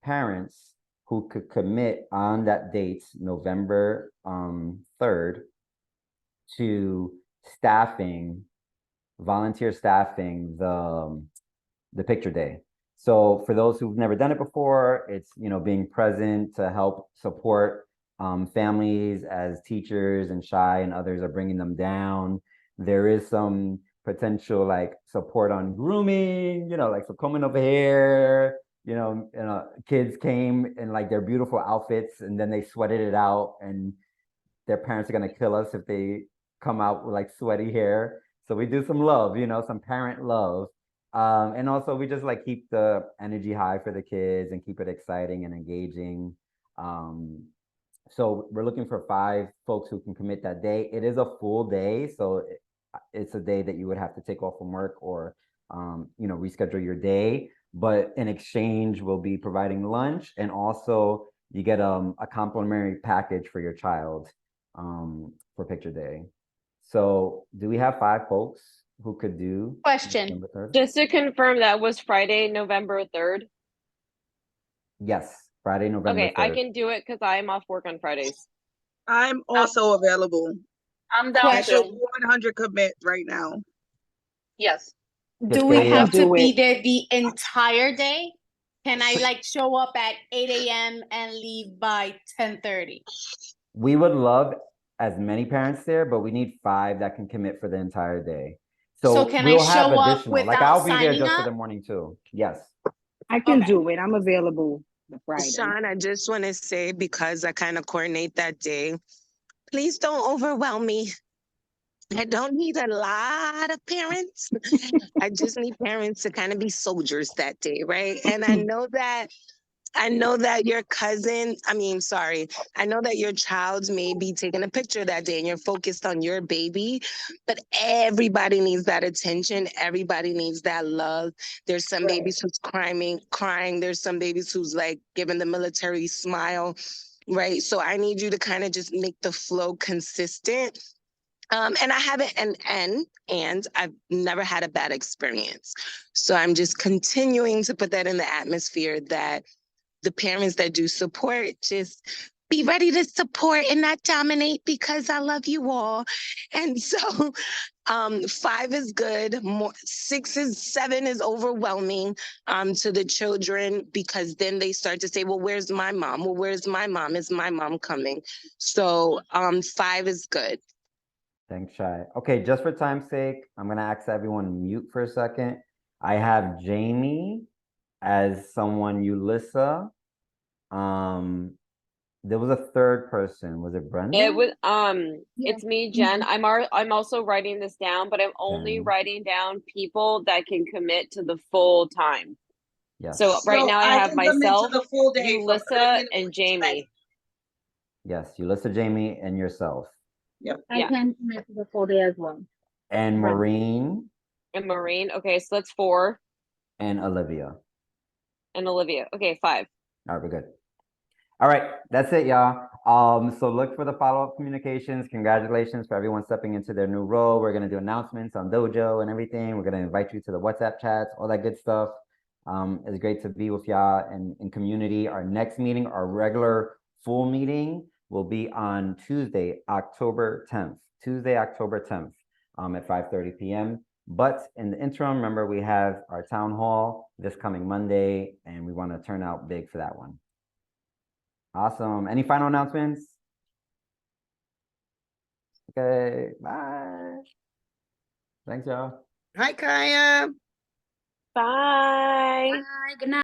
parents who could commit on that date, November 3rd, to volunteer staffing the picture day. So for those who've never done it before, it's, being present to help support families as teachers and Shy and others are bringing them down. There is some potential like support on grooming, like so combing of hair, kids came in like their beautiful outfits and then they sweated it out, and their parents are gonna kill us if they come out with like sweaty hair. So we do some love, some parent love. And also we just like keep the energy high for the kids and keep it exciting and engaging. So we're looking for 5 folks who can commit that day. It is a full day, so it's a day that you would have to take off from work or reschedule your day. But in exchange, we'll be providing lunch, and also you get a complimentary package for your child for picture day. So do we have 5 folks who could do Question. November 3rd? Just to confirm, that was Friday, November 3rd. Yes, Friday, November 3rd. Okay, I can do it because I'm off work on Fridays. I'm also available. I'm I down should too. 100 commit right now. Yes. Do we have to do be it. there the entire day? Can I like show up at 8 a.m. and leave by 10:30? We would love as many parents there, but we need 5 that can commit for the entire day. So can I we'll have show up additional, like without I'll be there signing just for the up? morning too. Yes. I can do it. I'm available the Friday. Sean, I just want to say, because I kind of coordinate that day, please don't overwhelm me. I don't need a lot of parents. I just need parents to kind of be soldiers that day, right? And I know that your cousin, I know that your child may be taking a picture that day and you're focused on your baby, but everybody needs that attention. Everybody needs that love. There's some babies who's crying. There's some babies who's like giving the military smile, right? So I need you to kind of just make the flow consistent. And I haven't, and I've never had a bad experience. So I'm just continuing to put that in the atmosphere that the parents that do support, just be ready to support and not dominate, because I love you all. And so 5 is good. 7 is overwhelming to the children, because then they start to say, well, where's my mom? Well, where's my mom? Is my mom coming? So 5 is good. Thanks, Shai. Okay, just for time's sake, I'm gonna ask everyone mute for a second. I have Jamie as someone, Yulissa. There was a 3rd person. Was it Brenda? It was it's me, Jen. I'm also writing this down, but I'm only Jen. writing down people that can commit to the full time. Yes. So right now I have can commit to myself, the full day from Yulissa, early in the and morning to Jamie. night. Yes, Yulissa, Jamie, and yourself. Yep. I can commit to the full day as well. And Brenda. Maureen And Maureen. Okay, so that's 4. and Olivia. And Olivia. Okay, 5. All right, we're good. All right, that's it, y'all. So look for the follow-up communications. Congratulations for everyone stepping into their new role. We're gonna do announcements on Dojo and everything. We're gonna invite you to the WhatsApp chats, all that good stuff. It's great to be with y'all and in community. Our next meeting, our regular full meeting, will be on Tuesday, October 10th. Tuesday, October 10th, at 5:30 p.m. But in the interim, remember, we have our town hall this coming Monday, and we want to turn out big for that one. Awesome. Any final announcements? Okay, bye. Thanks, y'all. Hi, Kaya. Bye. Bye. Good night.